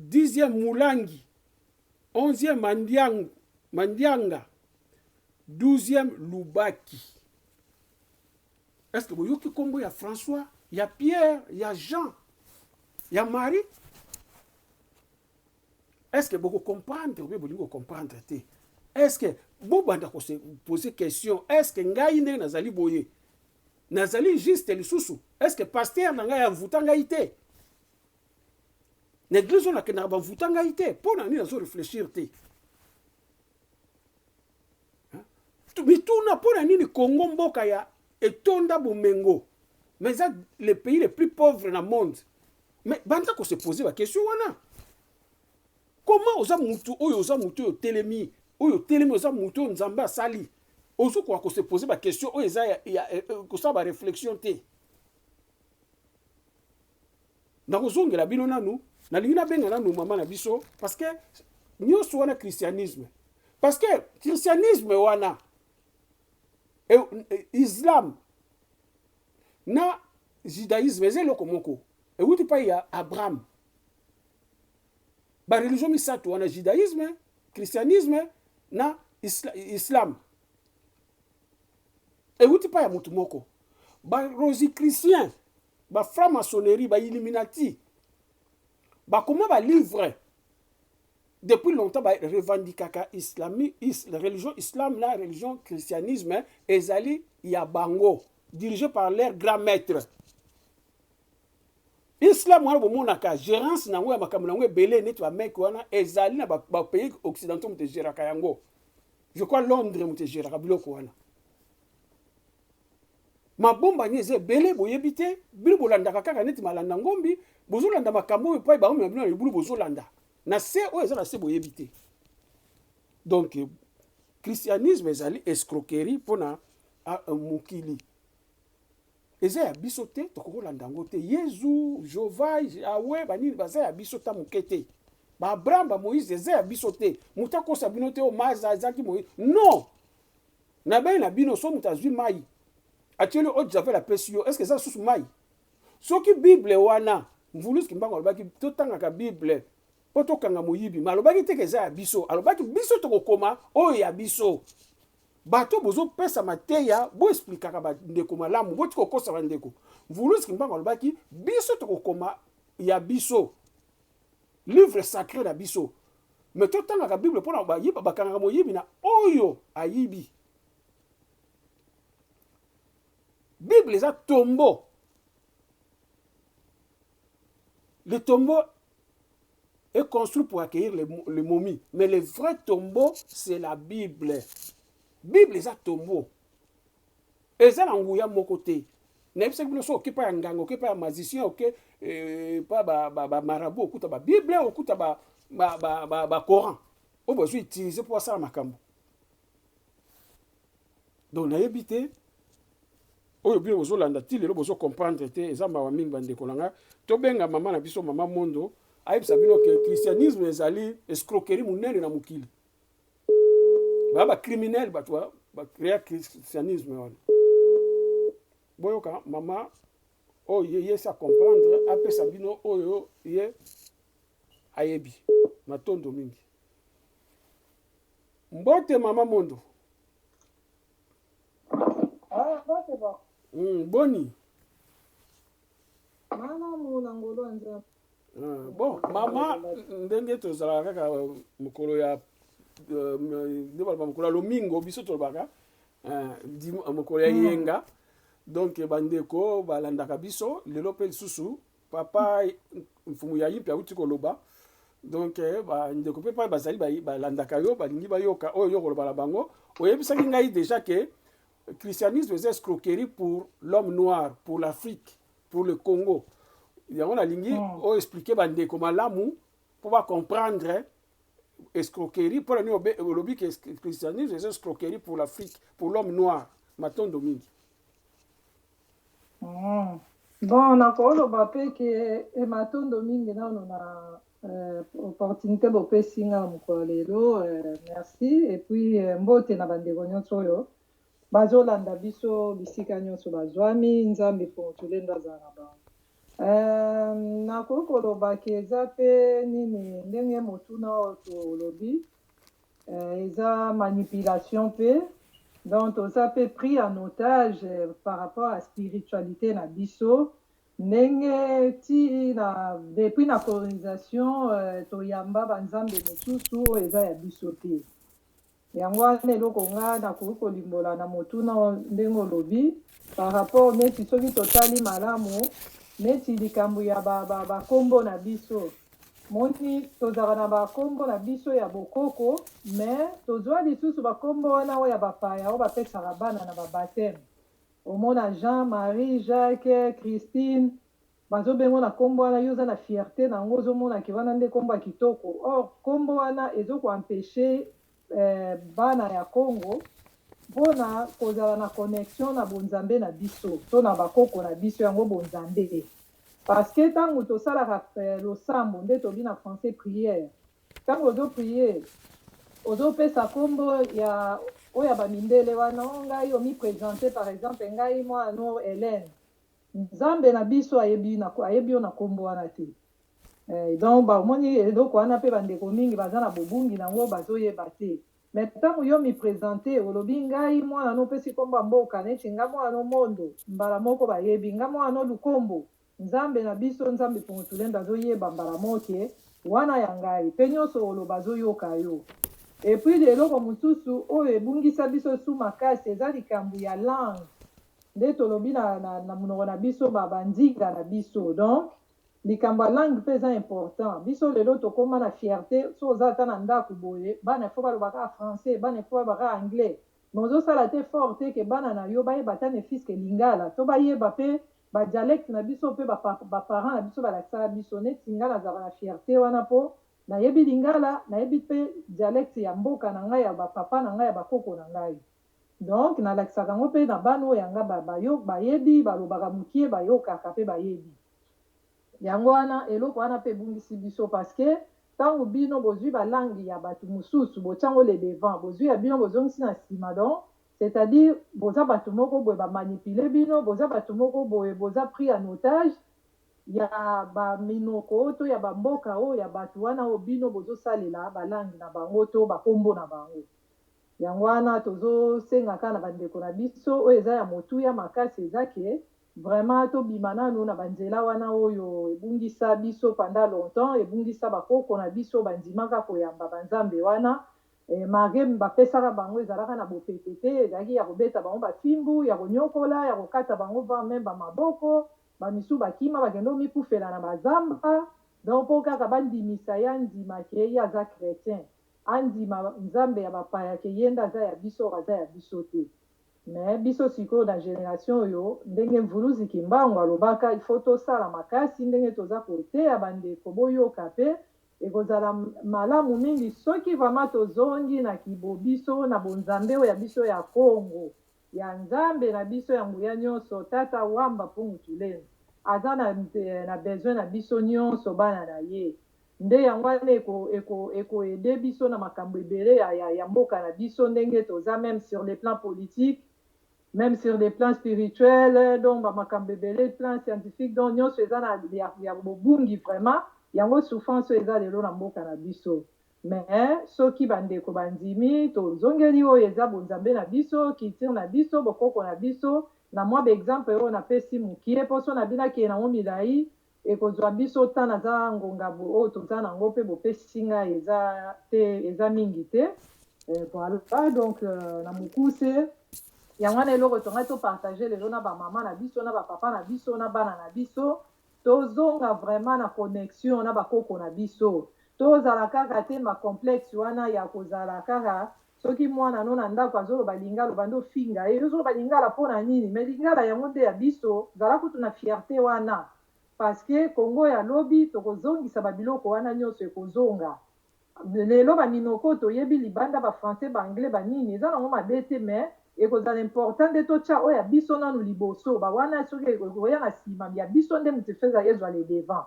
10e mulangi 11e mandianga 12e lubaki. Est-ce que vous avez kombo ya François, ya Pierre, ya Jean, ya Marie? Est-ce que vous comprenez ou vous comprendre? Est-ce que vous poser question? Est-ce que ngai ndenge nazali boye? Nazali juste lisusu? Est-ce que pasteur na ngai avuta ngai te? na église on akendaka bamvutanga ye te mpo na nini azoréfléchir te mituna mpo na nini Congo mboka ya etonda bomengo mais eza le pays le plus pauvre na monde mais banda ko se poser ba question wana comment oza mutu oyo oza mutu oyo telemi oza mutu oyo nzambe asali ozokoka ko se poser ba question oyo eza kosala ba réflexion te nakozongela bino nanu nalingi nabenga nanu mama na biso parce que nyonso wana christianisme parce que christianisme wana islam na judaïsme eza eloko moko euti epai ya abraham bareligion misato wana judaïsme christianisme na islam euti epai ya motu moko barosicritien bafranc-maçonnerie bailluminati bakoma balivre depuis longtemps barevendikaka la religion islam na religion christianisme ezali ya bango dirigé par leur grand maître islam wana bomonaka gérance nango ya makambo nango ebele neti bameke wana ezali na bapays occidentaux moto egéraka yango je crois londres moto egéraka biloko wana mabomba ni eza ebele boyebi te bino bolandaka kaka neti malanda ngombi bozolanda makambo oyo epai baomi na bino na libulu bozolanda na se oyo eza na se boyebi te donc christianisme ezali escroquerie mpona mokili eza ya biso te tokokolanda yango te yezu jova awe banini baza ya biso ta moke te baabraham bamoïse eza ya biso te moto akosa bino te omaza ezalaki moïse non na bai na bino so moto azwi mai atieli oyo javel apesi yo estce eza susu mai soki bible wana mvuluski mbango alobaki totangaka bible mpo tokanga moyibi ma alobaki teke eza ya biso alobaki biso tokokoma oyo ya biso bato bozopesa mateya boexplikaka bandeko malamu botika kokosa bandeko mvuluski mbango alobaki biso tokokoma ya biso livre sacré na biso me totangaka bible mpona bakangaka moyibi na oyo ayibi bible eza tombeau le tombeau est construit pour accueillir les momies mais le vrai tombeau c'est la bible bible eza tombeau eza na nguya moko te nayebisaki bino so oke pa ya nganga oke pa ya magicien oke pa bamarabu okuta babible okuta bacoran oyo bozwi utilize mpo basala makambo donc nayebi te oyo bino bozolanda ti lelo bozocomprendre te eza mawa mingi bandeko na nga tobenga mama na biso mama mondo ayebisa bino ke christianisme ezali escroquerie monene na mokili baya bacriminel bato bacrea christianisme wana boyoka mama oyo ye sa comprendre apesa bino oyo ye ayebi matondo mingi mbote mama mondo Mbote bo. Boni. Mama muna ngolo nza. Bon, mama ndenge tozalaka kaka mokolo ya ndeba mokolo lomingo biso tolobaka mokolo ya yenga donc bandeko balandaka biso lelo pe lisusu papa mfumu ya yipi auti koloba donc bandeko pe pa bazali balandaka yo balingi bayoka oyo yo koloba na bango oyebisaki ngai déjà que christianisme est escroquerie pour l'homme noir, pour l'Afrique, pour le Congo. Il y a on expliquer bandeko malamu pour comprendre escroquerie pour le lobby que christianisme est escroquerie pour l'Afrique, pour l'homme noir. Maton Domingue. Bon, on a encore le papier que Maton Domingue on a opportunité de faire singa mukolelo. Merci et puis mbote na bandeko nyonso yo. Bazolanda biso bisika nyonso bazwami nzambe mpo tolendo azala bango nakoki koloba ke eza mpe nini ndenge motuna oyo tolobi eza manipulation mpe donc toza mpe pris en otage par rapport à spiritualité na biso ndenge ti depuis na colonisation toyamba banzambe mosusu oyo eza ya biso te yango wana eloko nga nakoki kolimbola na motuna ndenge olobi par rapport neti soki totali malamu neti likambo ya bakombo na biso moni tozala na bakombo na biso ya bokoko mais tozwa lisusu bakombo wana oyo ya bapaya oyo bapesaka bana na babateme omona Jean Marie Jacques Christine bazobengo na kombo wana yo oza na fierté nango ozomonaki wana nde kombo ya kitoko or kombo wana ezokoampeshe bana ya Congo mpona kozala na connexion na bonzambe na biso to na bakoko na biso yango bonzambe parce que ntango tosalaka losambo nde tobi na français prière ntango ozoprie ozopesa kombo ya oyo ya bamindele wana ngai omipresente par exemple ngai mwana Hélène nzambe na biso ayebi yo na kombo wana te donc bamoni eloko wana mpe bandeko mingi baza na bobungi nango bazoyeba te mais ntango yo mipresente olobi ngai mwana nopesi kombo ya mboka neti nga mwana mondo mbala moko bayebi nga mwana lukombo nzambe na biso nzambe pongotulenda azoyeba mbala moke wana ya ngai mpe nyonso oloba azoyoka yo epuis eloko mosusu oyo ebungisa biso su makasi eza likambo ya langue nde tolobi na monoko na biso banzinga na biso donc likambo ya langue mpe eza important biso lelo tokóma na fierté so oza ata na ndako boye bana fo balobaka français bana fo balobaka anglais mais ozosala te fort te ke bana na yo bayeba ata ne fiske lingala to bayeba mpe badialecte na biso mpe baparent na biso balakisaka biso neti nga nazala na fierté wana mpo nayebi lingala nayebi mpe dialecte ya mboka na ngai ya bapapa na ngai ya bakoko na ngai donc nalakisaka yango mpe na bana oyo yanga bayebi balobaka mokie bayokaka mpe bayebi yango wana eloko wana mpe ebungisi biso parceke ntango bino bozwi balangi ya bato mosusu botyango le devant bozwi ya bino bozongisi na nsima donc c'est-à-dire boza bato moko boye bamanipule bino boza bato moko boye boza pris en otage ya baminoko to ya bamboka oyo ya bato wana oyo bino bozosalela balangi na bango to bakombo na bango yango wana tozosengaka na bandeko na biso oyo eza ya motuya makasi eza ke vraiment tobima nanu na banzela wana oyo ebungisa biso pendant longtemps ebungisa bakoko na biso bandimaka koyamba banzambe wana mare bapesaka bango ezalaka na bopepe te ezalaki ya kobeta bango bafimbu ya konyokola ya kokata bango meme bamaboko bamisu bakima bakende omikufela na bazamba donc mpo kaka bandimisa ye andima ke ye aza chrétien andima nzambe ya bapaya ke ye nde aza ya biso aza ya biso te mais biso sikoyo na génération oyo ndenge mvuluzi kimbango alobaka ifo tosala makasi ndenge toza koteya bandeko boyoka mpe ekozala malamu mingi soki vraimen tozongi na kibo biso na bonzambe oyo ya biso ya Congo ya nzambe na biso ya nguya nyonso tata wamba Pungutulenda aza na besoin na biso nyonso bana na ye nde yango wana ekoede biso na makambo ebele ya mboka na biso ndenge toza même sur les plans politiques même sur les plans spirituels donc bamakambo ebele plan scientifique donc nyonso eza ya bobungi vraiment yango souffrance eza lelo na mboka na biso mais soki bandeko bandimi tozongeli oyo eza bonzambe na biso culture na biso bokoko na biso na mwa baexemple oyo napesi mokie mposo na binaki nango milai ekozwa biso ntan aza ngonga oyo toza nango mpe bopesi ngai eza mingi te voilà donc na mokuse yango wana eloko tongai topartage lelo na bamama na biso na bapapa na biso na bana na biso tozonga vraiment na connexion na bakoko na biso tozala kaka te macomplexe wana ya kozala kaka soki mwana no na ndako azoloba lingala obandi ofinga ye ozoloba lingala mpona nini mais lingala yango nde ya biso zala kutu na fierté wana parce que Congo ya lobi tokozongisa babiloko wana nyonso ekozonga lelo baminoko toyebi libanda bafrançais baanglais banini eza nango mabe te mais ekozala important nde totya oyo ya biso nanu liboso bawana soki ekoya na nsima ya biso nde moto efeza ezwa le devant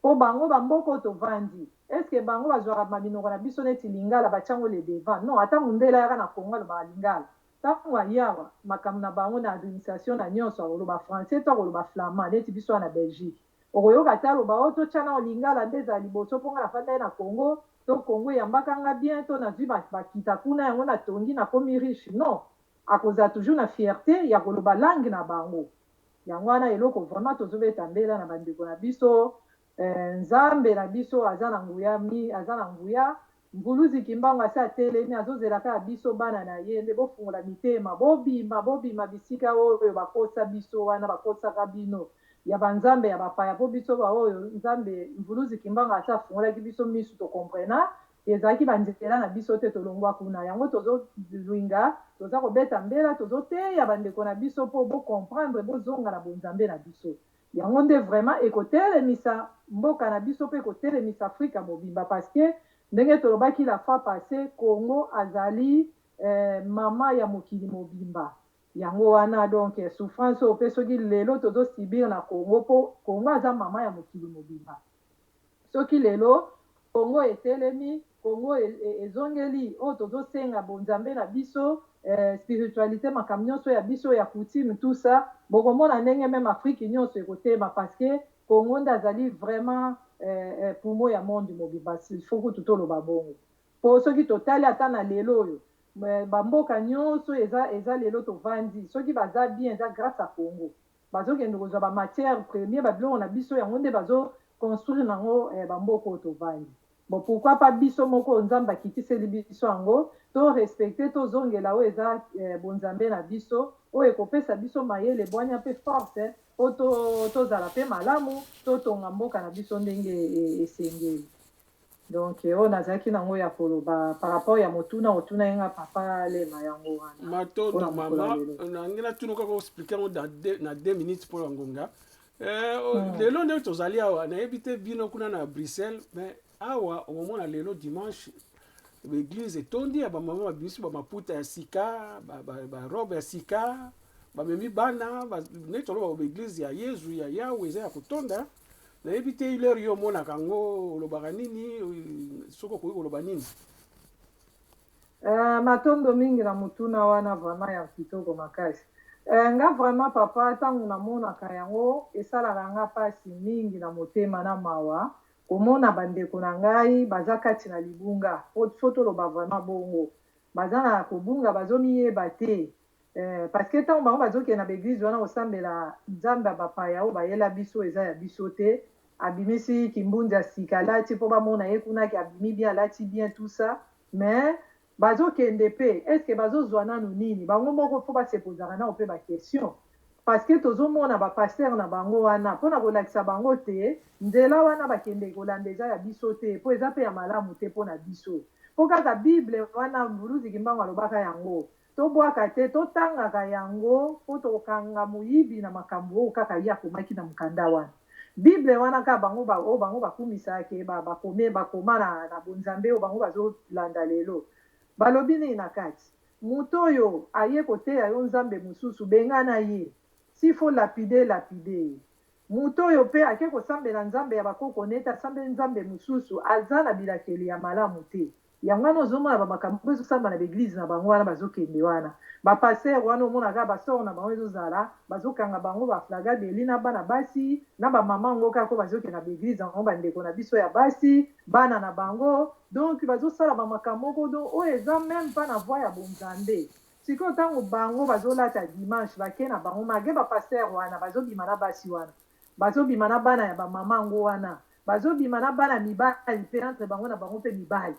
mpo bango bamboka tovandi estce bango bazwaka baminoko na biso neti lingala batyango le devant non ata mundele ayaka na Congo alobaka lingala ntango ayawa makambo na bango na administration na nyonso akoloba français to akoloba flamand neti biso wana na Belgique okoyoka te aloba oyo totya nao lingala nde ezala liboso mponga nafanda ye na Congo to Congo eyambakanga bien to nazwi bakita kuna yango natongi nakomi riche non akozala toujours na fierté ya koloba langue na bango yango wana eloko vraiment tozobeta mbela na bandeko na biso nzambe na biso aza na nguya mbuluzi kimbango asi atelemi azozelaka ya biso bana na ye nde bofungola mitema bobima bisika oyo bakosa biso wana bakosaka bino ya banzambe ya bapaya po biso baoyo nzambe mvuluzi kimbanga ati afungolaki biso misu tokomprena ezalaki banzela na biso te tolongwa kuna yango tozolwinga toza kobeta mbela tozoteya bandeko na biso mpo bocomprendre bozonga na bonzambe na biso yango nde vraiment ekotelemisa mboka na biso mpe ekotelemisa afrika mobimba parce que ndenge tolobaki la fois passé congo azali mama ya mokili mobimba yango wana donc souffrance oyo mpe soki lelo tozosibir na congo mpo congo aza mama ya mokili mobimba soki lelo congo etelemi congo ezongeli oyo tozosenga bonzambe na biso spiritualité makambo nyonso ya biso ya coutume tout ça bokomona ndenge meme afrique nyonso ekotema parce que congo nde azali vraiment pumo ya monde mobimba faut tutoloba bongo mpo soki totali ata na lelo oyo bamboka nyonso eza lelo tovandi soki baza bien eza grâce à congo bazokende kozwa bamatière premier babiloko na biso yango nde bazoconstruire nango bamboka oyo tovandi bon pourquoi pas biso moko nzambe akitiseli biso yango torespecte tozongela oyo eza bonzambe na biso oyo ekopesa biso mayele bwanya mpe force po tozala mpe malamu totonga mboka na biso ndenge esengeli donc oyo nazalaki nango ya koloba par rapport ya motuna otuna yenga papa lema yango wana matondo mama nange natuna kaka oexplike yango na 2 minutes mpo ya ngonga lelo ndenge tozali awa nayebi te bino kuna na bruxelles mais awa omomona lelo dimanche baeglise etondi ya bamama babimisi bamaputa ya sika barobe ya sika bamemi bana ndenge toloba baeglise ya yezu ya yawe eza ya kotonda nayebi te ilere yo omonaka yango olobaka nini soki okoki koloba nini matondo mingi na motuna wana vraiment ya kitoko makasi nga vraiment papa ntango namonaka yango esalaka nga mpasi mingi na motema na mawa komona bandeko na ngai baza kati na libunga fo toloba vraiment bongo baza na kobunga bazomiyeba te parce que ntango bango bazokende na baeglise wana kosambela nzambe ya bapaya oyo bayela biso eza ya biso te abimisi kimbunzi ya sika alati mpo bamona ye kunaki abimi bien alati bien tout ça mais bazokende mpe estce bazozwa nanu nini bango moko fo basepozaka nao mpe baquestion parce que tozomona bapaster na bango wana mpona kolakisa bango te nzela wana bakende kolanda eza ya biso te mpo eza mpe ya malamu te mpona biso mpo kaka bible wana mbuluzi kimbango alobaka yango tobwaka te totangaka yango mpo tokanga moyibi na makambo oyo kaka ye akomaki na mokanda wana bible wana kaka bango oyo bango bakumisaki bakoma na bonzambe oyo bango bazolanda lelo balobi nini na kati moto oyo aye koteya yo nzambe mosusu bengana ye si fo lapide ye moto oyo mpe ake kosambela nzambe ya bakoko nete asambeli nzambe mosusu aza na bilakeli ya malamu te yango wana ozomona bamakambo ezosamba na baeglise na bango wana bazokende wana bapaster wana omonaka basor na bango ezozala bazokanga bango baflaga deli na bana basi na bamama ngo kaka bazokende na baeglise yango bandeko na biso ya basi bana na bango donc bazosala bamakambo moko donc oyo eza meme mpa na voi ya bonzambe sikoyo ntango bango bazolata dimanche bake na bango mage bapaster wana bazobima na basi wana bazobima na bana ya bamama ngo wana bazobima na bana mibali mpe entre bango na bango mpe mibali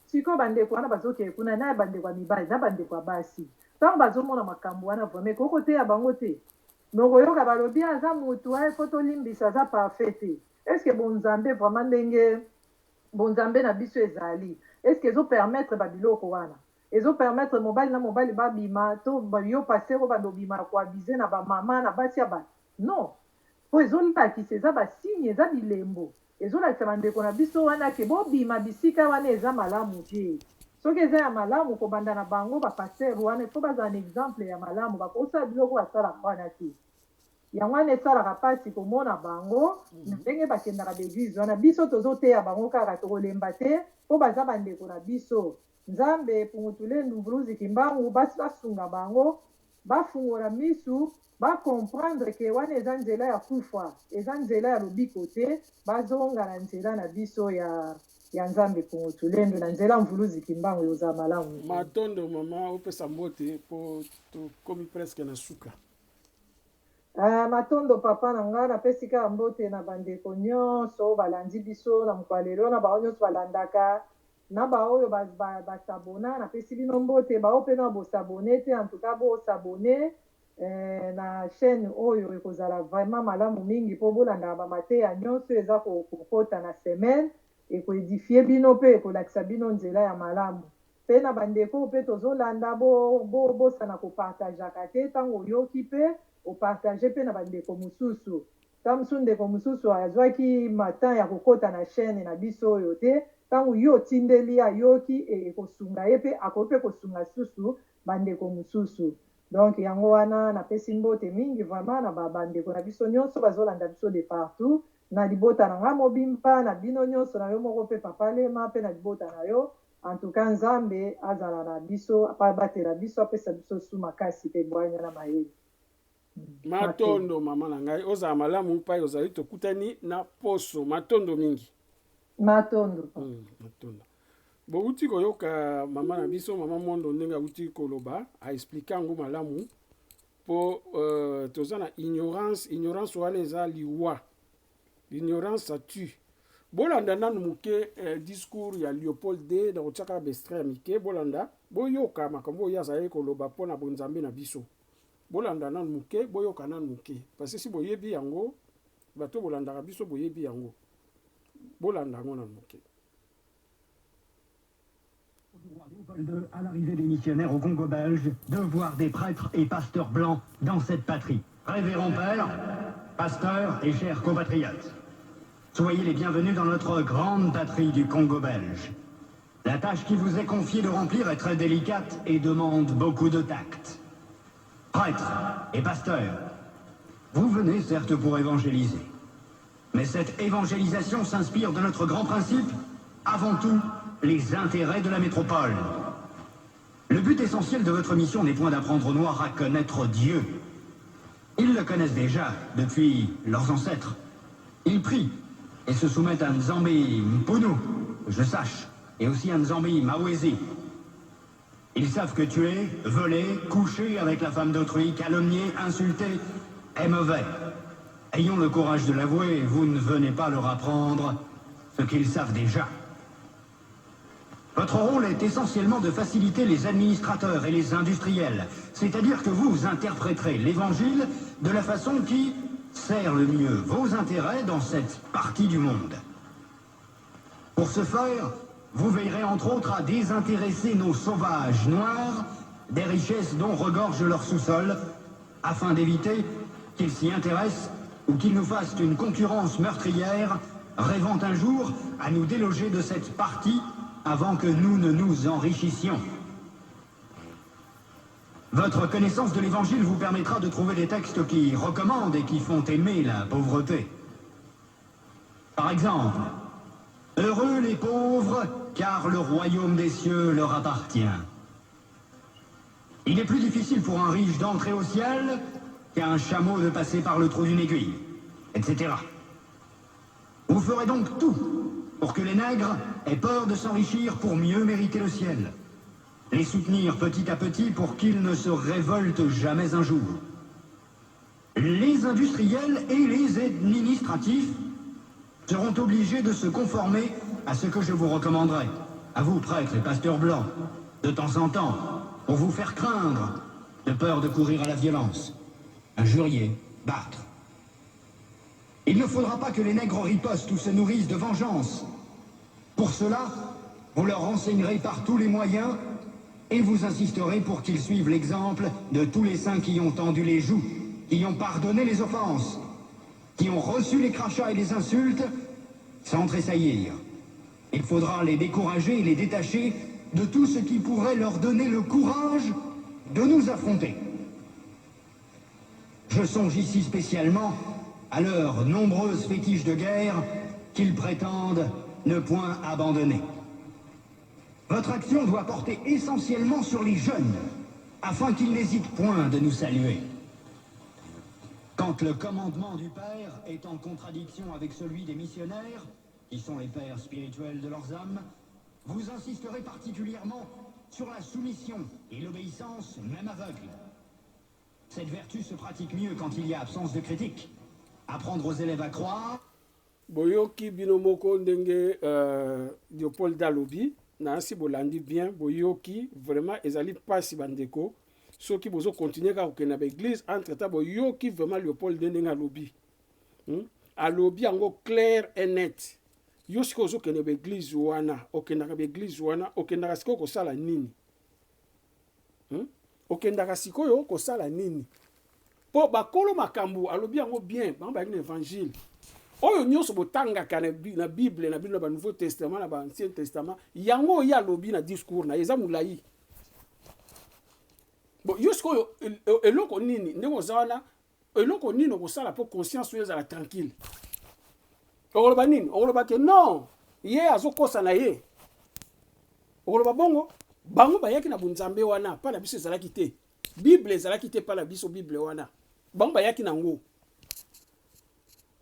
sikoyo bandeko wana bazokeye kuna na bandeko ya mibali na bandeko ya basi ntango bazomona makambo wana vraimen kokoteya bango te nokoyoka balobi aza motu aye fo tolimbisa aza parfait te estce bonzambe vraiment ndenge bonzambe na biso ezali estce ezopermettre babiloko wana ezopermettre mobali na mobali babima to yo paster oyo bandobima koabize na bamama na basi ya bato non mpo ezolakisa eza basigne eza bilembo ezolakisa bandeko na biso wana ke bobima bisika wana eza malamu te soki eza ya malamu kobanda na bango bapaster wana ifo bazala na exemple ya malamu bakosala biloko basalaka wana te yango wana esalaka mpasi komona bango ndenge bakendaka baeglise wana biso tozoteya bango kaka tokolemba te mpo baza bandeko na biso nzambe pungutule ndumvuluzi kimbangu basi basunga bango bafungola misu bacomprendre ke wana eza nzela ya kufa eza nzela ya lobiko te bazonga na nzela na biso ya nzambe pungutulendo na nzela mvuluzi kimbangu yoza malamu matondo mama opesa mbote mpo tokomi presque na suka matondo papa na ngai napesi kaka mbote na bandeko nyonso balandi biso na mokolo lelo na bango nyonso balandaka na baoyo basabona napesi bino mbote bao mpe na bosabone te en tout cas bosabone na chaîne oyo ekozala vraiment malamu mingi mpo bolandaka bamateya nyonso eza kokota na semaine ekoedifie bino mpe ekolakisa bino nzela ya malamu mpe na bandeko mpe tozolanda bosana kopartageaka te ntango oyoki mpe opartage mpe na bandeko mosusu ta mosusu ndeko mosusu azwaki matan ya kokota na chaîne na biso oyo te ntango yo otindeli ayoki ekosunga ye mpe akoki mpe kosunga susu bandeko mosusu donc yango wana napesi mbote mingi vraiment na bandeko na biso nyonso bazolanda biso de partout na libota na nga mobimba na bino nyonso na yo moko mpe papa lema mpe na libota na yo en tout cas nzambe azala na biso abatela biso apesa biso su makasi mpe bwanya na mayele matondo mama na ngai ozala malamu mpai ozali tokutani na poso matondo mingi matondo matondo bouti koyoka mama na biso mama mondo ndenge auti koloba aexplike yango malamu po toza na ignorance wana eza liwa l'ignorance ça tue bolanda nanu moke discours ya Léopold D na kotiaka bestre ya mike bolanda boyoka makambo oyo azali koloba mpo na bonzambe na biso bolanda nanu moke boyoka nanu moke parce si boyebi yango bato bolandaka biso boyebi yango bolanda yango nanu moke. À l'arrivée des missionnaires au Congo belge, de voir des prêtres et pasteurs blancs dans cette patrie. Révérend Père, pasteurs et chers compatriotes, soyez les bienvenus dans notre grande patrie du Congo belge. La tâche qui vous est confiée de remplir est très délicate et demande beaucoup de tact. Prêtres et pasteurs, vous venez certes pour évangéliser, mais cette évangélisation s'inspire de notre grand principe, avant tout, les intérêts de la métropole. Le but essentiel de votre mission n'est point d'apprendre aux Noirs à connaître Dieu. Ils le connaissent déjà depuis leurs ancêtres. Ils prient et se soumettent à Nzambi Mpunu, que je sache, et aussi à Nzambi Mawezi. Ils savent que tuer, voler, coucher avec la femme d'autrui, calomnier, insulter, est mauvais. Ayons le courage de l'avouer, vous ne venez pas leur apprendre ce qu'ils savent déjà. Votre rôle est essentiellement de faciliter les administrateurs et les industriels, c'est-à-dire que vous interpréterez l'évangile de la façon qui sert le mieux vos intérêts dans cette partie du monde. Pour ce faire, vous veillerez entre autres à désintéresser nos sauvages noirs des richesses dont regorge leur sous-sol, afin d'éviter qu'ils s'y intéressent ou qu'ils nous fassent une concurrence meurtrière, rêvant un jour à nous déloger de cette partie avant que nous ne nous enrichissions. Votre connaissance de l'Évangile vous permettra de trouver des textes qui recommandent et qui font aimer la pauvreté. Par exemple, « Heureux les pauvres, car le royaume des cieux leur appartient. » Il est plus difficile pour un riche d'entrer au ciel qu'à un chameau de passer par le trou d'une aiguille, etc. Vous ferez donc tout pour que les nègres aient peur de s'enrichir pour mieux mériter le ciel. Les soutenir petit à petit pour qu'ils ne se révoltent jamais un jour. Les industriels et les administratifs seront obligés de se conformer à ce que je vous recommanderai, à vous prêtres et pasteurs blancs, de temps en temps, pour vous faire craindre, de peur de courir à la violence, injurier, battre. Il ne faudra pas que les nègres ripostent ou se nourrissent de vengeance. Pour cela, vous leur renseignerez par tous les moyens et vous insisterez pour qu'ils suivent l'exemple de tous les saints qui ont tendu les joues, qui ont pardonné les offenses, qui ont reçu les crachats et les insultes sans tressaillir. Il faudra les décourager et les détacher de tout ce qui pourrait leur donner le courage de nous affronter. Je songe ici spécialement à leurs nombreuses fétiches de guerre qu'ils prétendent ne point abandonner. Votre action doit porter essentiellement sur les jeunes, afin qu'ils n'hésitent point de nous saluer. Quand le commandement du Père est en contradiction avec celui des missionnaires, qui sont les pères spirituels de leurs âmes, vous insisterez particulièrement sur la soumission et l'obéissance, même aveugle. Cette vertu se pratique mieux quand il y a absence de critique. Apprendre aux élèves à croire. Boyoki binomoko ndenge Léopold Dalobi, nansi bolandi bien, boyoki vraiment ezali pasi bandeko. ceux qui vont continuer à okenda l'église entre temps yo qui vraiment Léopold ndenga lobby a lobby ango clair et net yo siko okenda l'église wana okenda l'église wana okenda siko ko sala nini okenda siko yo ko sala nini po bakolo makambu alobi yango bien ba une évangile oyo nyonso botangaka na Bible na Bible na Nouveau Testament na Ancien Testament yango ya lobi na discours na eza mulai bon yosko eloko nini ndeko zawana eloko nini okosala po conscience oyo ezala tranquille okoloba nini okoloba ke non ye azokosa na ye okoloba bongo bango bayaki na bunzambe wana pa na biso ezalaki te Bible ezalaki te pa na biso Bible wana bango bayaki nango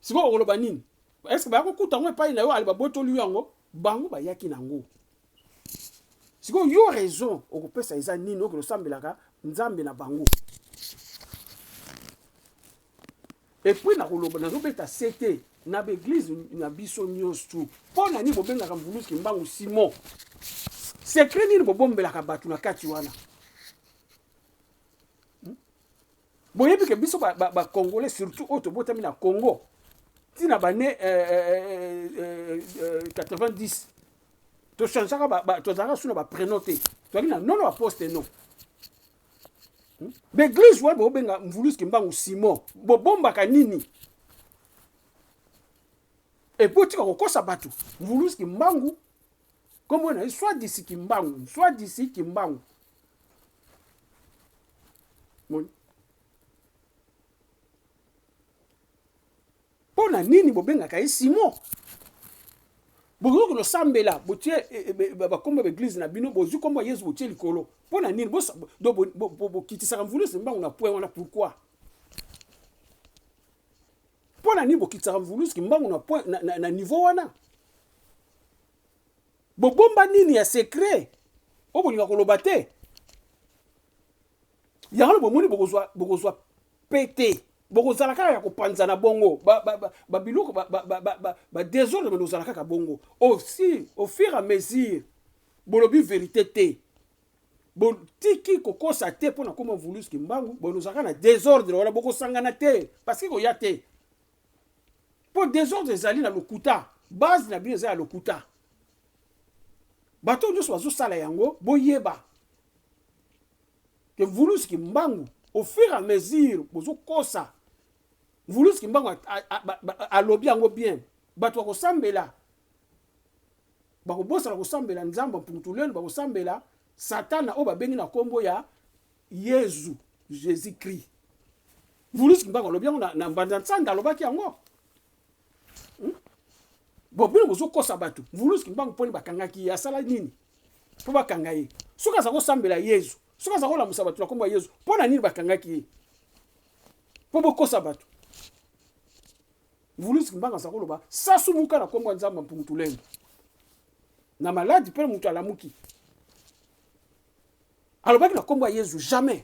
siko okoloba nini est-ce que bakokuta ngo epai na yo ali babotoli yango bango bayaki nango siko yo raison okopesa eza nini okolosambelaka nzambe na bango et puis nakoloba nazobeta sete na l'église na biso nyonso mpona nini bobengaka mvuluski mbangu Simon secret nini bobombelaka bato na kati wana boyebi ke biso Congolais surtout oyo tobotami na Congo tina bane 90 tochangeaka tozalaka suna baprénom te toyaki na nono aposte non l'église wana bobenga mvuluski mbangu Simon bobombaka nini epotika kokosa bato mvuluski mbangu kombo na soit d'ici kimbangu soit d'ici kimbangu mon pona nini bobengaka ye Simon bokoki losambela botie bakombo l'église na bino bozwi kombo Yesu botie likolo pona nini bokitisaka mvuluski mbangu na point wana pourquoi pona nini bokitisaka mvuluski mbangu na point na niveau wana bobomba nini ya secret obolinga koloba te yango bomoni bokozwa pete bokozala kaka ya kopanza na bongo babiloko désordre bozala kaka bongo aussi au fur et à mesure bolobi vérité te botiki kokosa te mpona koma mvuluski mbangu bonozalaka na désordre wana bokosangana te parce que koya te mpo désordre ezali na lokuta base na bino eza ya lokuta bato nyonso bazosala yango boyeba ke mvuluski mbangu au fur et à mesure bozokosa mvuluski mbangu alobi yango bien bato bakosambela bakobosala kosambela nzambe mpuntulelo bakosambela satana oyo babengi na kombo ya Yesu Jésus Christ mvuluski mbangu alobi yango na mbanda ntsanda alobaki yango bobino bozokosa bato mvuluski mbangu mponi bakangaki ye asala nini mpo bakanga ye soki aza kosambela Yesu soki aza kolamusa bato na kombo ya Yesu mpona nini bakangaki ye mpo bokosa bato mvuluski mbangu aza koloba sasumuka na kombo ya nzambe mpuntulelo na maladi mpe moto alamuki alobaki na kombo ya Yesu jamais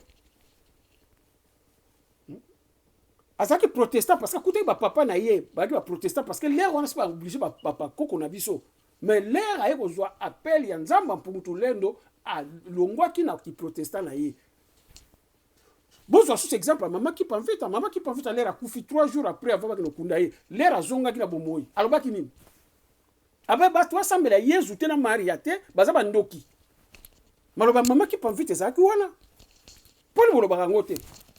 azaki protestant parce que kutaki bapapa na ye baki baprotestant parce que l'air wana si baoblige bakoko na biso mais l'air aye kozwa appel ya nzambe mpuntulendo alongwaki na kiprotestant na ye bozwa susu exemple mama Kipamvita l'air akufi 3 jours après avant baki nokunda ye l'air azongaki na bomoi alobaki nini abe bato basambela Yesu te na Maria te baza bandoki maloba mama Kipamvita ezalaki wana mponi bolobaka yango te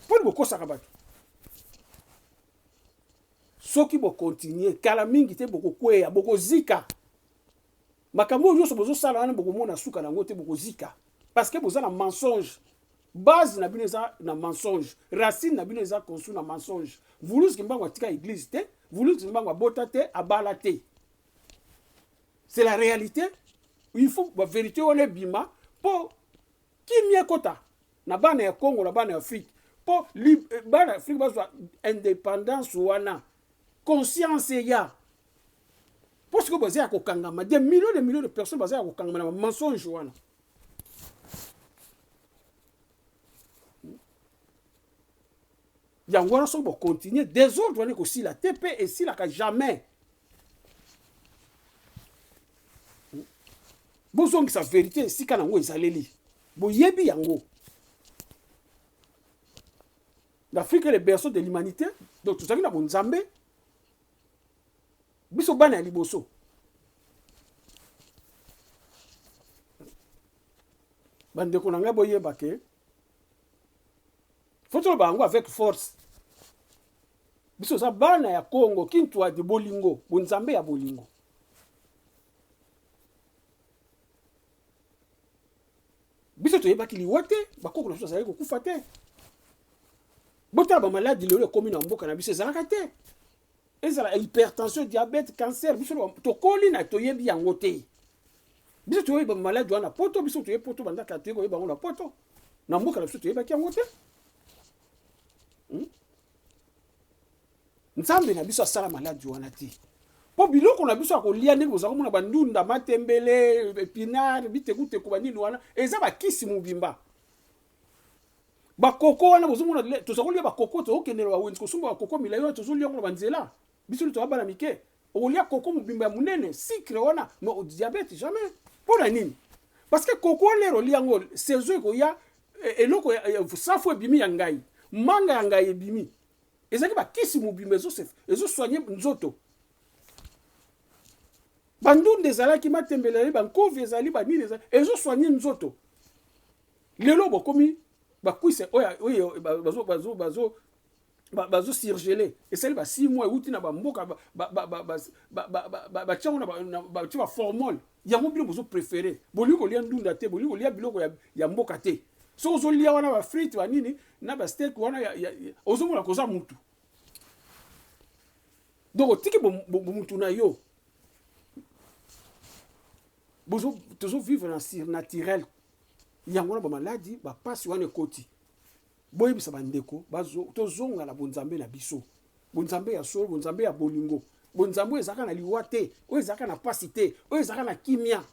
mponi bokosaka bato soki bokontinue kala mingi te bokokweya bokozika makambo oyo nyonso bozosala wana bokomona suka nango te bokozika parce que boza na mensonge base na bino eza na mensonge racine na bino eza construit na mensonge mvuluski mbangu atika église te mvuluski mbangu abota te abala te c'est la réalité il faut ba vérité wana ebima mpo kimia ekota na bana ya Congo na bana ya Afrique mpo bana ya Afrique bazwa indépendance wana conscience ya parce que baza ya kokangama des millions de personnes baza ya kokangama na mensonge wana yango wana soki bokontinue désordre wana ekosila te mpe esilaka jamais bozongisa vérité esika nango ezaleli boyebi yango L'Afrique est le berceau de l'humanité. Donc tout ça qui n'a pas Nzambe. Biso bana liboso. Bande ko nanga boye bake. Faut bango avec force. Biso za bana ya Congo kintwa de bolingo, Nzambe ya bolingo. Biso to yeba kili wote, bakoko na so ko kufa te. Bota ba maladi le comme na mboka na biso ezalaka te. Ezala hypertension, diabète, cancer, biso to koli na to yebi yango te. Biso to yeba maladi wana poto, biso to yeba poto banda ka te ko yeba ngona poto. Na mboka na biso to yeba ki yango te. Nzambe na biso asala maladi wana te. Po biloko na biso akolia ndenge ozaka mona bandunda matembele épinard bitekute ko banini wana eza bakisi mubimba. Bakoko wana bozomona tozakolia bakoko to okendela ba wenzi kosumba bakoko milayo tozolia ngona banzela. Biso to abala mike. Okolia koko mubimba munene sucre wana no diabète jamais. Pona nini? Parce que koko lero liango sezo ko ya eloko safu ebimi ya ngai. Manga ya ngai ebimi. Ezaki bakisi mubimba ezo soigner nzoto. Bandunde ezalaki matembele bankovi ezali banini ezali ezo soigner nzoto. Lelo bokomi bakwise oyo bazo surgeler esali ba 6 mois uti na bamboka ba tiango na ba formol yango bilo bozo préférer boli ko lia ndunda te boli ko lia biloko ya mboka te so ozo lia wana ba frites ba nini na ba steak wana ozo mona koza mutu donc tiki mutu na yo bozo tozo vivre dans naturel yango na ba maladie ba passe wana koti boyi bisa bandeko bazo tozonga la bonzambe na biso bonzambe ya solo bonzambe ya bolingo bonzambe ezaka na liwa te o ezaka na pasi te o ezaka na kimia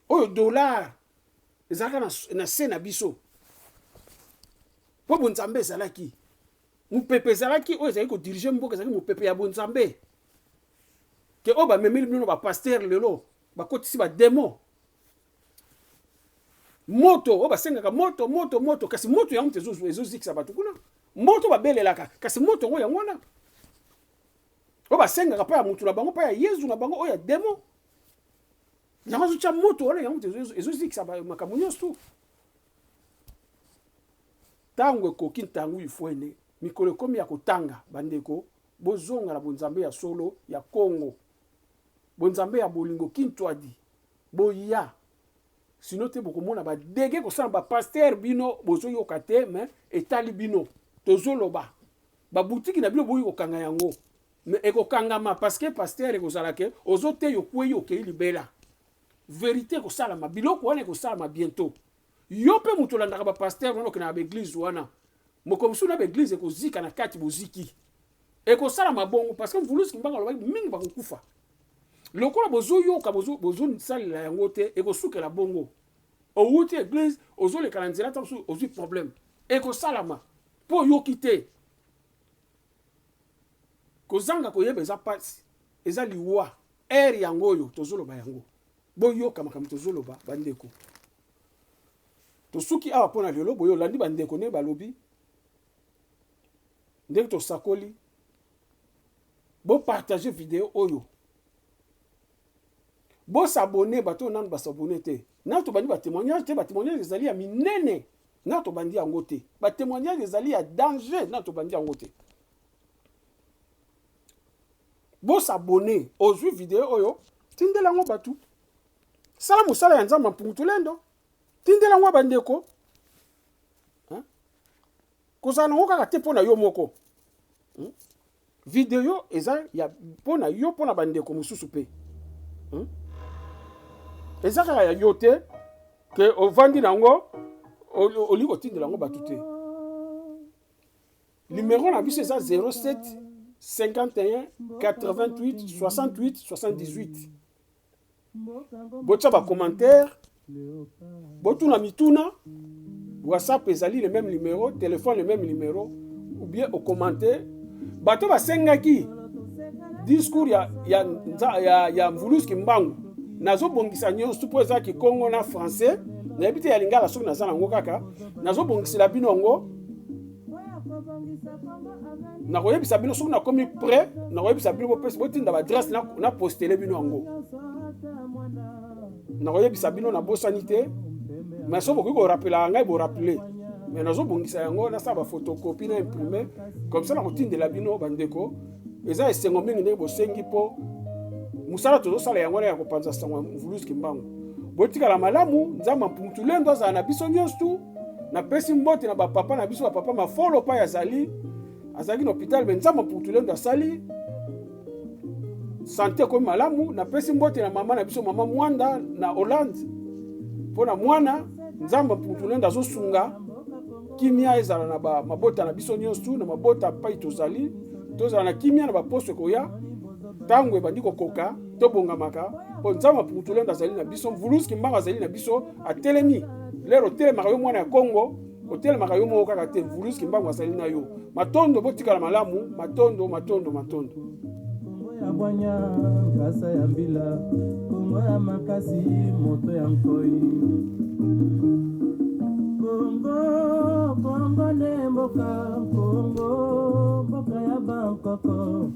oyo dollar ezaka na se na biso po bonzambe ezalaki mupepe ezalaki o ezalaki ko diriger mboka ezalaki mupepe ya bonzambe ke o ba memeli bino ba pasteur lelo ba kotisi ba démon moto o basengaka moto kasi moto yango ezozikisa bato kuna moto babelelaka kasi moto ngo yango wana o basengaka pa ya mutu na bango pa ya yezu na bango o ya demo yango zucha moto wana yango ezozikisa makambo nyonso tango ekoki ntango ifuene mikolo ekomi ya kotanga bandeko bozonga na bonzambe ya solo ya Congo bonzambe ya bolingo kintwadi boya sino te bokomona ba dege ko samba pasteur bino bozo yoka te mais etali bino tozoloba ba boutique na bino boyi kokanga yango mais ekokangama parce que pasteur ekozalake ozo te yokwe yoke libela vérité ko sala ma biloko wana ko sala ma bientôt yo pe muto landaka ba pasteur wana okena ba église wana mokomsu na ba église ekozika na kati boziki ekosala mabongo parce que mvulusi mbanga loba mingi bakokufa lokola bozo yoka bozo salela yango te ekosukela bongo outi église ozo le kalanzela tamsu ozo problème ekosalama po yoki te kozanga koyeba eza pasi eza liwa air yango oyo tozoloba yango boyoka makambo tozoloba bandeko tosuki awa pona lelo boyo landi bandeko ne balobi ndenge tosakoli bo partager vidéo oyo bo s'abonner bato nanu ba s'abonner te na to bandi ba témoignage te ba témoignage ezali ya minene na to bandi yango te ba témoignage ezali ya danger na to bandi yango te bo s'abonner ozwi vidéo oyo tindela ngo batu sala musala ya nzamba mpungutu lendo tindela ngo bandeko kozana ngo kaka te pona yo moko vidéo eza ya pona yo pona bandeko mususu pe eza kaka ya yo te ke ovandi nango oli kotindela ngo batu te numéro na biso eza 07 51 88 68 78 botya ba commentaire botuna mituna WhatsApp ezali le même numéro téléphone le même numéro ou bien au commentaire bato basengaki discours ya mvuluski mbangu nazo bongisa nyonso po ezaki Congo na français na yebite ya lingala soki naza nango kaka nazobongisela bino ngo nakoyebisa bino soki nakomi prêt nakoyebisa bino bopesi botinda badresse na postele bino ngo nakoyebisa bino na bosani te mais soki bokoki korapela ngai borapele mais nazobongisa yango nasala bafotocopie na imprime comme ça nakotindela bino bandeko eza esengo mingi ndenge bosengi mpo mosala tozosala yango na ya kopanza sango ya Mvuluzi Kimbangu botikala malamu nzambe mpuntulendo azala na biso nyonso napesi mbote na bapapa na biso bapapa mafolo pa azalaki na hôpital me nzambe mpuntulendo asali santé komi malamu napesi mbote na mama na biso mama Mwanda na Hollande mpo na mwana nzambe mpuntulendo azosunga kimia ezala na mabota na biso nyonso na mabota pai tozala na kimia na baposo koya tango ebandi kokoka tobongamaka mpo nzambe mpuntulendo azali na biso Mvuluzi Kimbangu azali na biso atelemi lero otelemaka yo mwana ya Kongo otelemaka yo moko kaka te Mvuluzi Kimbangu azali na yo matondo botikala malamu matondo Kongo ya bwanya kasa ya mbila Kongo ya makasi moto ya nkoi Kongo ne mboka Kongo mboka ya Bangkoko